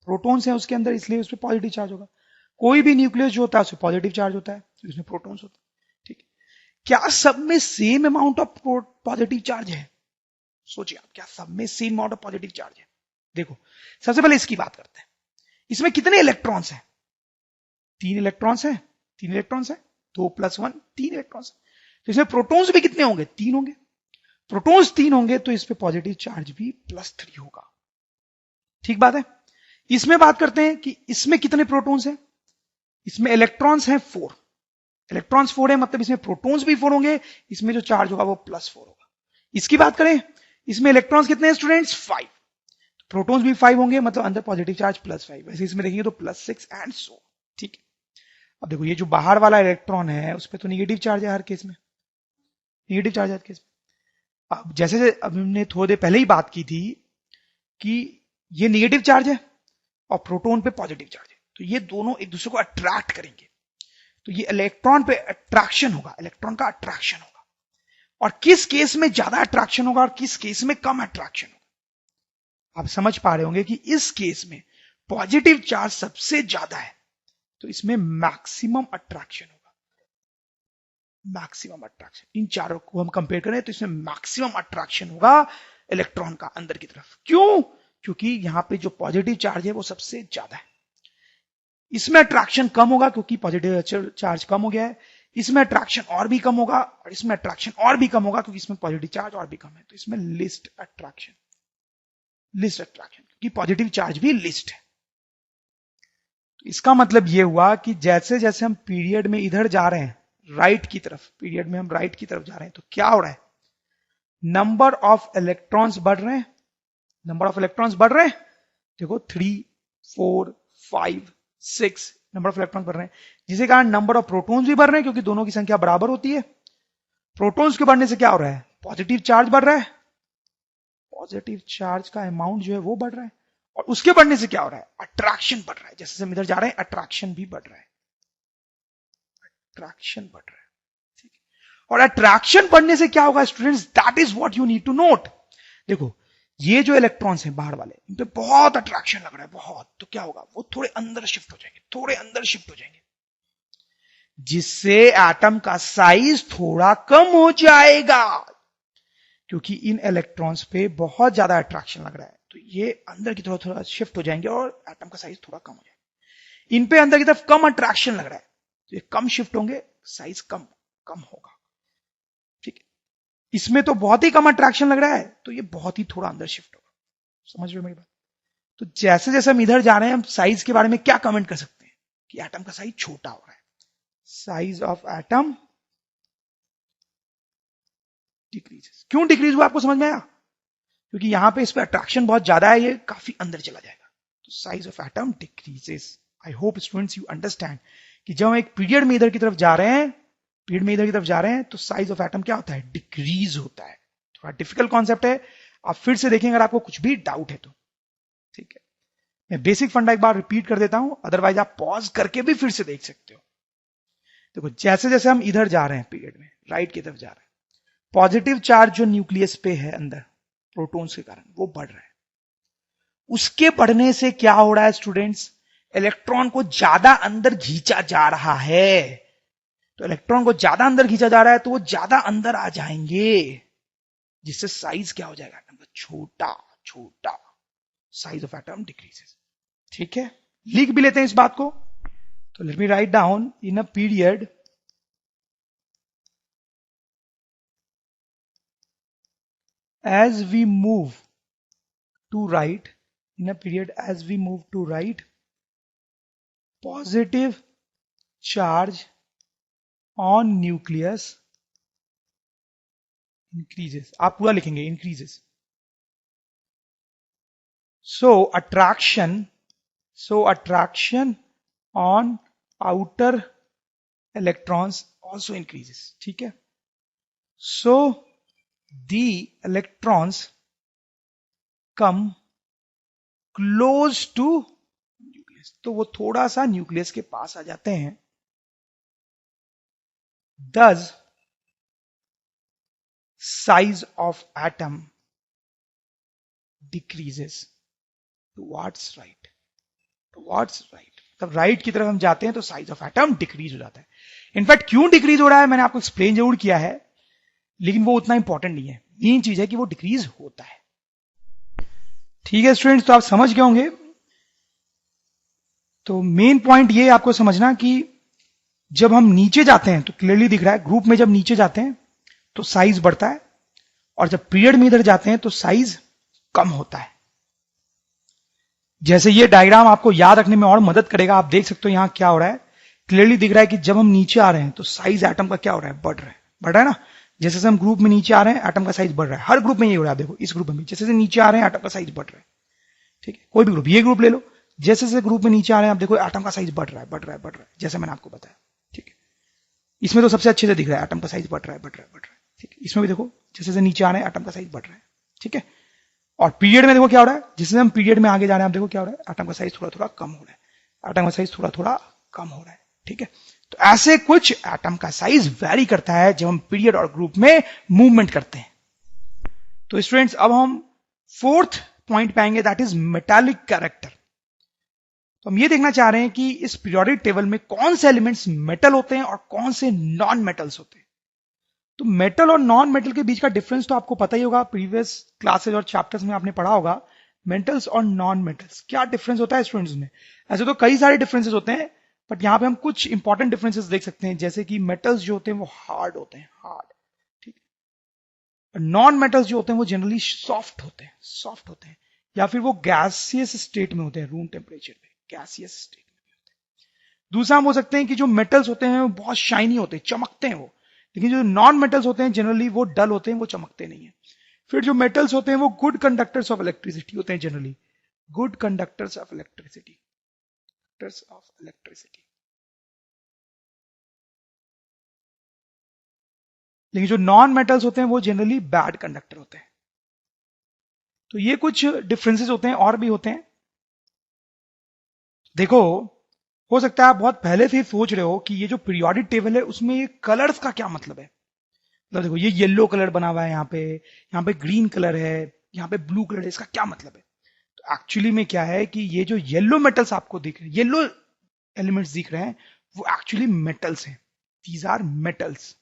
प्रोटॉन्स है उसके अंदर, इसलिए उस पर पॉजिटिव चार्ज होगा। कोई भी न्यूक्लियस जो होता है उसमें पॉजिटिव चार्ज होता है, उसमें प्रोटॉन्स होते हैं, ठीक है। क्या सब में same amount of positive charge है? सोचिए आप, क्या सब में same amount of positive charge है? देखो सबसे पहले इसकी बात करते हैं। इसमें कितने इलेक्ट्रॉन्स हैं? 3 इलेक्ट्रॉन्स है, 3 इलेक्ट्रॉन्स है, 2 + 1 3 इलेक्ट्रॉन्स। तो इसमें प्रोटॉन्स भी कितने होंगे? 3 होंगे। प्रोटॉन्स 3 होंगे तो इस पे पॉजिटिव चार्ज भी +3 होगा, ठीक बात है। इसमें बात करते हैं कि इसमें कितने प्रोटॉन्स हैं। इसमें इलेक्ट्रॉन्स हैं 4, इलेक्ट्रॉन्स 4 है, मतलब इसमें प्रोटॉन्स भी 4 होंगे, इसमें जो चार्ज होगा वो +4 होगा। इसकी बात करें, इसमें इलेक्ट्रॉन्स कितने हैं स्टूडेंट्स? 5, प्रोटॉन्स भी 5 होंगे, मतलब अंदर पॉजिटिव चार्ज +5। वैसे इसमें देखेंगे तो +6 एंड सो, ठीक है। अब देखो ये जो बाहर वाला इलेक्ट्रॉन है उस पर तो निगेटिव चार्ज है हर केस में, निगेटिव चार्ज है हर केस में। अब जैसे अब हमने थोड़ी देर पहले ही बात की थी कि ये निगेटिव चार्ज है और प्रोटॉन पे पॉजिटिव चार्ज है, तो ये दोनों एक दूसरे को अट्रैक्ट करेंगे। तो ये इलेक्ट्रॉन पे अट्रैक्शन होगा, इलेक्ट्रॉन का अट्रैक्शन होगा। और किस केस में ज्यादा अट्रैक्शन होगा और किस केस में कम अट्रैक्शन होगा? आप समझ पा रहे होंगे कि इस केस में पॉजिटिव चार्ज सबसे ज्यादा है, तो इसमें मैक्सिमम अट्रैक्शन होगा, मैक्सिमम अट्रैक्शन। इन चारों को हम कंपेयर करें तो इसमें मैक्सिमम अट्रैक्शन होगा इलेक्ट्रॉन का अंदर की तरफ। क्यों? क्योंकि यहां पे जो पॉजिटिव चार्ज है वो सबसे ज्यादा है। इसमें अट्रैक्शन कम होगा क्योंकि पॉजिटिव चार्ज कम हो गया है। इसमें अट्रैक्शन और भी कम होगा और इसमें अट्रैक्शन और भी कम होगा क्योंकि इसमें पॉजिटिव चार्ज और भी कम है। तो इसमें लिस्ट अट्रैक्शन, लिस्ट अट्रैक्शन, क्योंकि पॉजिटिव चार्ज भी लिस्ट है। तो इसका मतलब यह हुआ कि जैसे जैसे हम पीरियड में इधर जा रहे हैं, राइट की तरफ, पीरियड में हम राइट की तरफ जा रहे हैं, तो क्या हो रहा है? नंबर ऑफ इलेक्ट्रॉन्स बढ़ रहे हैं, नंबर ऑफ इलेक्ट्रॉन्स बढ़ रहे हैं। देखो 3, 4, 5, 6 नंबर ऑफ इलेक्ट्रॉन्स बढ़ रहे हैं, जिसके कारण नंबर ऑफ प्रोटॉन्स भी बढ़ रहे हैं क्योंकि दोनों की संख्या बराबर होती है। प्रोटॉन्स के बढ़ने से क्या हो रहा है? पॉजिटिव चार्ज बढ़ रहा है, पॉजिटिव चार्ज का अमाउंट जो है वो बढ़ रहा है। और उसके बढ़ने से क्या हो रहा है? अट्रैक्शन बढ़ रहा है। जैसे हम इधर जा रहे हैं अट्रैक्शन भी बढ़ रहा है, अट्रैक्शन बढ़ रहा है, ठीक है। और अट्रैक्शन बढ़ने से क्या होगा students? That is what you need to note. देखो ये जो इलेक्ट्रॉन्स हैं बाहर वाले, इन पे बहुत अट्रैक्शन लग रहा है, बहुत। तो क्या होगा? वो थोड़े अंदर शिफ्ट हो जाएंगे, थोड़े अंदर शिफ्ट हो जाएंगे, जिससे एटम का साइज थोड़ा कम हो जाएगा क्योंकि इन इलेक्ट्रॉन्स पे बहुत ज्यादा अट्रैक्शन लग रहा है। तो ये अंदर की तरफ थोड़ा शिफ्ट हो जाएंगे और एटम का साइज थोड़ा कम हो जाएगा। इन पे अंदर की तरफ कम अट्रैक्शन लग रहा है तो ये कम शिफ्ट होंगे, साइज कम कम होगा, ठीक है। इसमें तो बहुत ही कम अट्रैक्शन लग रहा है तो ये बहुत ही थोड़ा अंदर शिफ्ट होगा। समझ रहे हो मेरी बात? तो जैसे जैसे हम इधर जा रहे हैं, हम साइज के बारे में क्या कमेंट कर सकते हैं कि एटम का साइज छोटा हो रहा है। Size of atom decreases. क्यों डिक्रीज हुआ आपको समझ में आया? क्योंकि यहां पे इस पे अट्रैक्शन बहुत ज्यादा है, ये काफी अंदर चला जाएगा, तो size of atom decreases. I hope students you understand कि जब हम एक पीरियड में इधर की तरफ जा रहे हैं, पीरियड में इधर की तरफ जा रहे हैं, तो साइज ऑफ एटम क्या होता है? डिक्रीज होता है। थोड़ा डिफिकल्ट कॉन्सेप्ट है, आप फिर से देखेंगे अगर आपको कुछ भी डाउट है तो, ठीक है। मैं बेसिक फंडा एक बार रिपीट कर देता हूं, अदरवाइज आप पॉज करके भी फिर से देख सकते हो। देखो जैसे जैसे हम इधर जा रहे हैं पीरियड में, राइट की तरफ जा रहे हैं, पॉजिटिव चार्ज जो न्यूक्लियस पे है अंदर प्रोटॉन्स के कारण, वो बढ़ रहा है। उसके बढ़ने से क्या हो रहा है स्टूडेंट्स? इलेक्ट्रॉन को ज्यादा अंदर खींचा जा रहा है। तो इलेक्ट्रॉन को ज्यादा अंदर खींचा जा रहा है तो वो ज्यादा अंदर आ जाएंगे, जिससे साइज क्या हो जाएगा? एटम का छोटा छोटा, साइज ऑफ एटम डिक्रीजेस, ठीक है। लिख भी लेते हैं इस बात को। तो let me write down, in a period as we move to right, in a period as we move to right, positive charge on nucleus increases. आप पूरा लिखेंगे increases. So attraction on outer electrons also increases, ठीक है। So the electrons come close to nucleus, तो वो थोड़ा सा nucleus के पास आ जाते हैं। Thus size of atom decreases towards right, towards right, तब राइट की तरफ हम जाते हैं तो साइज ऑफ एटम डिक्रीज हो जाता है। इनफैक्ट क्यों डिक्रीज हो रहा है मैंने आपको एक्सप्लेन जरूर किया है, लेकिन वो उतना इंपॉर्टेंट नहीं है। मेन चीज है कि वो डिक्रीज होता है, ठीक है स्टूडेंट्स। तो आप समझ गए होंगे। तो मेन पॉइंट ये आपको समझना कि जब हम नीचे जाते हैं तो क्लियरली दिख रहा है, ग्रुप में जब नीचे जाते हैं तो साइज बढ़ता है, और जब पीरियड में इधर जाते हैं तो साइज कम होता है। जैसे ये डायग्राम आपको याद रखने में और मदद करेगा। आप देख सकते हो यहां क्या हो रहा है, क्लियरली दिख रहा है कि जब हम नीचे आ रहे हैं तो साइज एटम का क्या हो रहा है? बढ़ रहा है, बढ़ रहा है ना। जैसे जैसे हम ग्रुप में नीचे आ रहे हैं एटम का साइज बढ़ रहा है। हर ग्रुप में ये हो रहा है, देखो इस ग्रुप में भी जैसे जैसे नीचे आ रहे हैं एटम का साइज बढ़ रहा है, ठीक है। कोई भी ग्रुप, ये ग्रुप ले लो, जैसे जैसे ग्रुप में नीचे आ रहे हैं आप देखो एटम का साइज बढ़ रहा है, बढ़ रहा है, बढ़ रहा है, जैसे मैंने आपको बताया, ठीक है। इसमें तो सबसे अच्छे से दिख रहा है एटम का साइज बढ़ रहा है, बढ़ रहा है, बढ़ रहा है, ठीक है। इसमें भी देखो जैसे जैसे नीचे आ रहे हैं एटम का साइज बढ़ रहा है, ठीक है। और पीरियड में देखो क्या हो रहा है, जिससे हम पीरियड में आगे जा रहे हैं आप देखो क्या हो रहा है, एटम का साइज थोड़ा थोड़ा कम हो रहा है, एटम का साइज थोड़ा थोड़ा कम हो रहा है, ठीक है। तो ऐसे कुछ एटम का साइज वेरी करता है जब हम पीरियड और ग्रुप में मूवमेंट करते हैं। तो स्टूडेंट्स अब हम फोर्थ पॉइंट पे आएंगे, दैट इज मेटालिक कैरेक्टर। तो हम ये देखना चाह रहे हैं कि इस पीरियोडिक टेबल में कौन से एलिमेंट्स मेटल होते हैं और कौन से नॉन मेटल्स होते हैं। तो मेटल और नॉन मेटल के बीच का डिफरेंस तो आपको पता ही होगा, प्रीवियस क्लासेस और चैप्टर्स में आपने पढ़ा होगा। मेटल्स और नॉन मेटल्स क्या डिफरेंस होता है स्टूडेंट्स में। ऐसे तो कई सारे डिफरेंसेस होते हैं, बट यहां पे हम कुछ इंपॉर्टेंट डिफरेंसेस देख सकते हैं, जैसे कि मेटल्स जो होते हैं वो हार्ड होते हैं, हार्ड, ठीक है। नॉन मेटल्स जो होते हैं वो जनरली सॉफ्ट होते हैं, सॉफ्ट होते हैं, या फिर वो गैसियस स्टेट में होते हैं, रूम टेम्परेचर पे गैसियस स्टेट में होते हैं। दूसरा हम हो सकते हैं कि जो मेटल्स होते हैं वो बहुत शाइनी होते हैं, चमकते हैं वो, लेकिन जो नॉन मेटल्स होते हैं जनरली वो डल होते हैं, वो चमकते नहीं है। फिर जो मेटल्स होते हैं वो गुड कंडक्टर्स ऑफ इलेक्ट्रिसिटी होते हैं, generally good conductors of electricity, लेकिन जो नॉन मेटल्स होते हैं वो जनरली बैड कंडक्टर होते हैं। तो ये कुछ डिफरेंसेस होते हैं, और भी होते हैं। देखो, हो सकता है आप बहुत पहले से ही सोच रहे हो कि ये जो पीरियोडिक टेबल है उसमें ये कलर्स का क्या मतलब है। मतलब देखो, ये येलो कलर बना हुआ है, यहाँ पे ग्रीन कलर है, यहाँ पे ब्लू कलर है, इसका क्या मतलब है। तो एक्चुअली में क्या है कि ये जो येलो मेटल्स आपको दिख रहे हैं, येलो एलिमेंट्स दिख रहे हैं, वो एक्चुअली मेटल्स हैं। These are metals.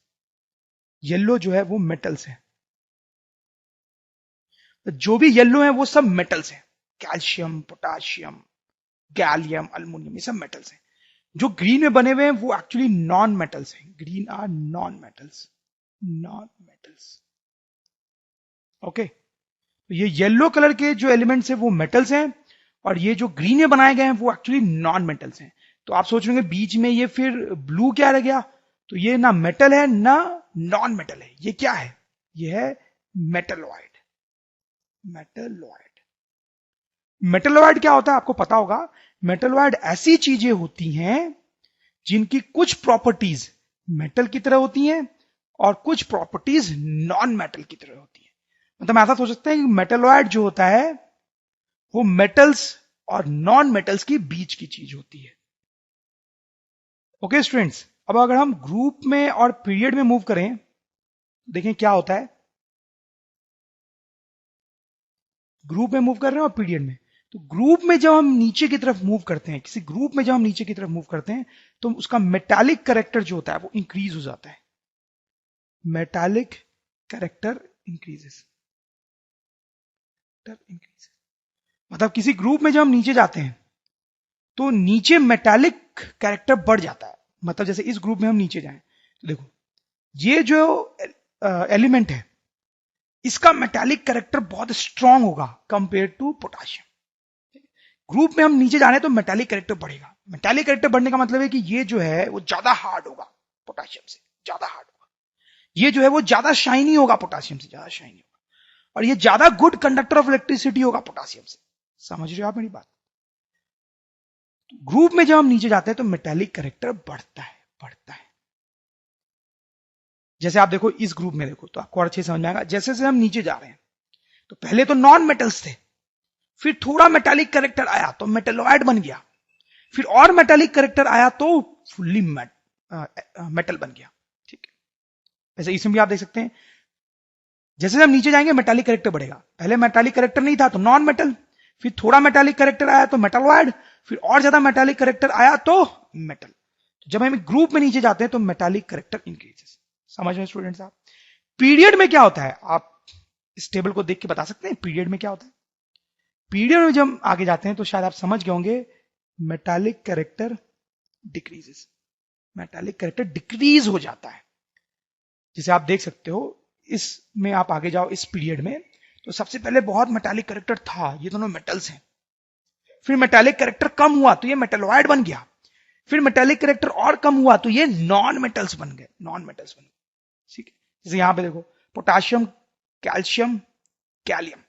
येलो जो है वो मेटल्स है। तो जो भी येलो है वो सब मेटल्स हैं। कैल्शियम, पोटाशियम, गैलियम, अल्युमिनियम, ये सब मेटल्स हैं। जो ग्रीन में बने हुए हैं वो एक्चुअली नॉन मेटल्स हैं। Green are non metals, non metals. Okay, तो ये येलो कलर के जो एलिमेंट्स हैं वो मेटल्स हैं, और ये जो ग्रीन में बनाए गए हैं वो एक्चुअली नॉन मेटल्स हैं। तो आप सोच रहे होंगे बीच में ये फिर ब्लू क्या रह गया। तो ये ना मेटल है ना नॉन मेटल है, ये क्या है, ये है मेटलॉइड। मेटलॉइड, मेटलॉइड क्या होता है आपको पता होगा। मेटलॉइड ऐसी चीजें होती हैं जिनकी कुछ प्रॉपर्टीज मेटल की तरह होती हैं और कुछ प्रॉपर्टीज नॉन मेटल की तरह होती है। मतलब ऐसा सोच सकते हैं कि मेटलॉइड जो होता है वो मेटल्स और नॉन मेटल्स की बीच की चीज होती है। ओके स्टूडेंट्स, अब अगर हम ग्रुप में और पीरियड में मूव करें, देखें क्या होता है। ग्रुप में मूव कर रहे हैं और पीरियड में। तो ग्रुप में जब हम नीचे की तरफ मूव करते हैं, किसी ग्रुप में जब हम नीचे की तरफ मूव करते हैं, तो उसका मेटालिक कैरेक्टर जो होता है वो इंक्रीज हो जाता है। मेटालिक कैरेक्टर इंक्रीजेस, मतलब किसी ग्रुप में जब हम नीचे जाते हैं तो नीचे मेटालिक कैरेक्टर बढ़ जाता है। मतलब जैसे इस ग्रुप में हम नीचे जाएं तो देखो, ये जो एलिमेंट है इसका मेटालिक कैरेक्टर बहुत स्ट्रांग होगा कंपेयर टू पोटाशियम। ग्रुप में हम नीचे जाने तो मेटालिक कैरेक्टर बढ़ेगा। मेटालिक कैरेक्टर बढ़ने का मतलब है कि ये जो है वो ज्यादा हार्ड होगा, पोटाशियम से ज्यादा हार्ड होगा। ये जो है वो ज्यादा शाइनी होगा, पोटाशियम से ज्यादा शाइनी होगा। और ये ज्यादा गुड कंडक्टर ऑफ इलेक्ट्रिसिटी होगा पोटाशियम से। समझ रहे हो आप मेरी बात। ग्रुप में जब हम नीचे जाते हैं तो मेटालिक कैरेक्टर बढ़ता है, बढ़ता है। जैसे आप देखो इस ग्रुप में देखो तो आपको और अच्छे समझ में आएगा। जैसे जैसे हम नीचे जा रहे हैं तो पहले तो नॉन मेटल्स थे, फिर थोड़ा मेटालिक कैरेक्टर आया तो मेटलॉइड बन गया, फिर और मेटालिक कैरेक्टर आया तो फुल्ली मेटल बन गया। ठीक है, वैसे इसमें भी आप देख सकते हैं जैसे हम नीचे जाएंगे मेटालिक कैरेक्टर बढ़ेगा। पहले मेटालिक कैरेक्टर नहीं था तो नॉन मेटल, फिर थोड़ा मेटालिक कैरेक्टर आया तो मेटलॉइड, फिर और ज्यादा मेटालिक कैरेक्टर आया तो मेटल। जब हम ग्रुप में नीचे जाते हैं तो मेटालिक कैरेक्टर इंक्रीजेस। समझ में स्टूडेंट्स आप। पीरियड में क्या होता है, आप इस टेबल को देख के बता सकते हैं पीरियड में क्या होता है। पीरियड में जब हम आगे जाते हैं तो शायद आप समझ गए होंगे, metallic character decreases, metallic character decrease हो जाता है। जैसे आप देख सकते हो इसमें आप आगे जाओ इस पीरियड में तो सबसे पहले बहुत मेटालिक कैरेक्टर था, ये दोनों मेटल्स हैं। फिर मेटालिक कैरेक्टर कम हुआ तो ये मेटलॉइड बन गया। फिर मेटालिक कैरेक्टर और कम हुआ तो ये नॉन मेटल्स बन गए, नॉन मेटल्स बन गए। ठीक है, जैसे यहां पे देखो पोटाशियम, कैल्शियम, गैलियम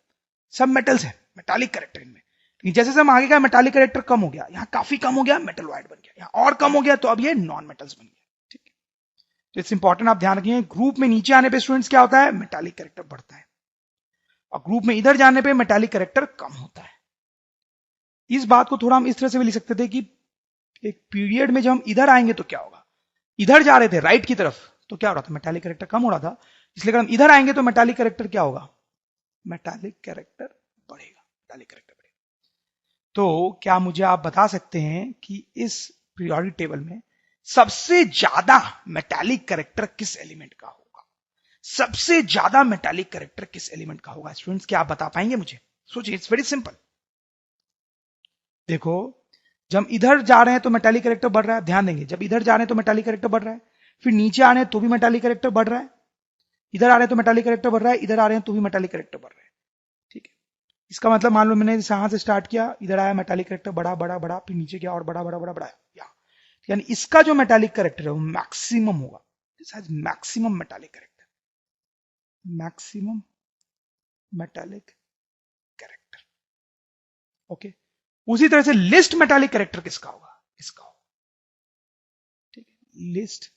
सब मेटल्स हैं, मेटालिक कैरेक्टर इनमें। लेकिन जैसे हम आगे गए मेटालिक कैरेक्टर कम हो गया, यहां काफी कम हो गया, मेटलॉइड बन गया, यहां और कम हो गया तो अब ये नॉन मेटल्स बन गया। ठीक है, तो इट्स इंपॉर्टेंट आप ध्यान रखिए। ग्रुप में नीचे आने पे स्टूडेंट्स क्या होता है, मेटालिक कैरेक्टर बढ़ता है, और ग्रुप में इधर जाने पे मेटालिक कैरेक्टर कम होता है। इस बात को थोड़ा हम इस तरह से भी लिख सकते थे कि एक पीरियड में जब हम इधर आएंगे तो क्या होगा, इधर जा रहे थे राइट की तरफ तो क्या हो रहा था, मेटालिक कैरेक्टर कम हो रहा था। इसलिए अगर हम इधर आएंगे तो मेटालिक कैरेक्टर क्या होगा, मेटालिक कैरेक्टर बढ़ेगा, मेटालिक कैरेक्टर बढ़ेगा। तो क्या मुझे आप बता सकते हैं कि इस पीरियोडिक टेबल में सबसे ज्यादा मेटालिक कैरेक्टर किस एलिमेंट का होगा? सबसे ज्यादा मेटालिक कैरेक्टर किस एलिमेंट का होगा? स्टूडेंट्स क्या आप बता पाएंगे मुझे? सोचिए, इट्स वेरी सिंपल। देखो, जब इधर जा रहे हैं तो मेटालिक कैरेक्टर बढ़ रहा है, ध्यान देंगे, जब इधर जा रहे हैं तो मेटालिक कैरेक्टर बढ़ रहा है, फिर नीचे आ रहे हैं तो भी मेटालिक कैरेक्टर बढ़ रहा है, इधर आ रहे हैं तो मेटालिक कैरेक्टर बढ़ रहा है, इधर आ रहे हैं तो भी मेटालिक कैरेक्टर बढ़ रहा है। ठीक है, इसका मतलब मान लो मैंने यहां से स्टार्ट किया, इधर आया, मेटालिक कैरेक्टर बढ़ा बढ़ा बढ़ा, फिर नीचे गया और बढ़ा बढ़ा बढ़ा बढ़ा, यानी इसका जो मेटालिक कैरेक्टर है वो मैक्सिमम होगा। This has maximum metallic character, maximum metallic character. Okay, उसी तरह से लिस्ट मेटालिक कैरेक्टर किसका होगा? इसका होगा। ठीक है, लिस्ट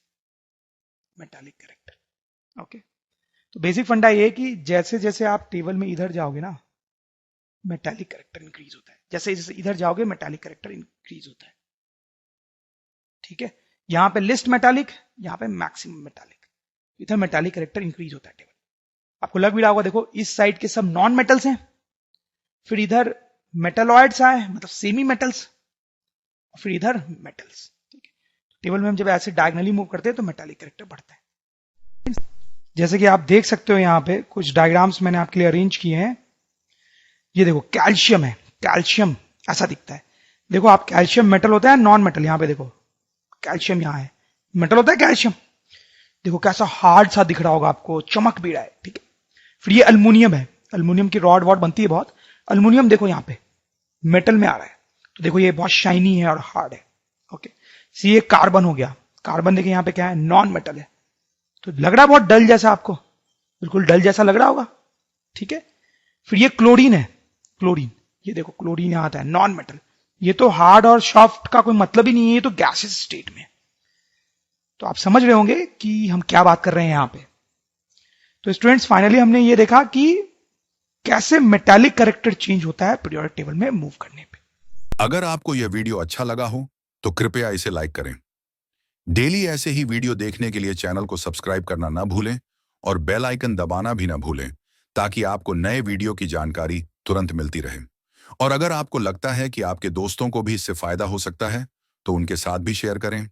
मेटालिक कैरेक्टर। ओके, तो बेसिक फंडा ये है कि जैसे जैसे आप टेबल में इधर जाओगे ना, मेटालिक कैरेक्टर इंक्रीज होता है, जैसे जैसे इधर जाओगे मेटालिक कैरेक्टर इंक्रीज होता है। ठीक है, यहां पे लिस्ट मेटालिक, यहां पे मैक्सिमम मेटालिक, इधर मेटालिक कैरेक्टर इंक्रीज होता है टेबल। आपको लग भी रहा होगा, देखो इस साइड के सब नॉन मेटल्स हैं, फिर इधर मेटलॉइड्स आए, मतलब सेमी मेटल्स, फिर इधर मेटल्स। ठीक है, टेबल में हम जब ऐसे डायगनली मूव करते हैं तो मेटालिक कैरेक्टर बढ़ता है। जैसे कि आप देख सकते हो, यहां पे कुछ डायग्राम्स मैंने आपके लिए अरेंज किए हैं। ये देखो कैल्शियम है, कैल्शियम ऐसा दिखता है। देखो आप, कैल्शियम मेटल होता है नॉन मेटल, यहां पे देखो कैल्शियम यहां है, मेटल होता है कैल्शियम। देखो कैसा हार्ड सा दिख रहा होगा आपको, चमक भी रहा है। ठीक है, फिर ये अल्मीनियम है, अल्मीनियम की रॉड वॉड बनती है बहुत, अल्मीनियम देखो यहां पे मेटल में आ रहा है, तो देखो ये बहुत शाइनी है और हार्ड है। ओके, सी ये कार्बन हो गया, कार्बन देखिए यहां पे क्या है, नॉन मेटल है, तो लग रहा है बहुत डल जैसा आपको, बिल्कुल डल जैसा लग रहा होगा। ठीक है, फिर ये क्लोरीन है, क्लोरीन, ये देखो क्लोरीन यहां आता है, नॉन मेटल, ये तो हार्ड और सॉफ्ट का कोई मतलब ही नहीं है, ये तो गैसेस स्टेट में। तो आप समझ रहे होंगे कि हम क्या बात कर रहे हैं यहां पे। तो स्टूडेंट्स, फाइनली हमने ये देखा कि कैसे मेटालिक कैरेक्टर चेंज होता है पीरियोडिक टेबल में मूव करने पे। अगर आपको यह वीडियो अच्छा लगा हो तो कृपया इसे लाइक करें। डेली ऐसे ही वीडियो देखने के लिए चैनल को सब्सक्राइब करना ना भूलें और बेल आइकन दबाना भी ना भूलें, ताकि आपको नए वीडियो की जानकारी तुरंत मिलती रहे। और अगर आपको लगता है कि आपके दोस्तों को भी इससे फायदा हो सकता है, तो उनके साथ भी शेयर करें।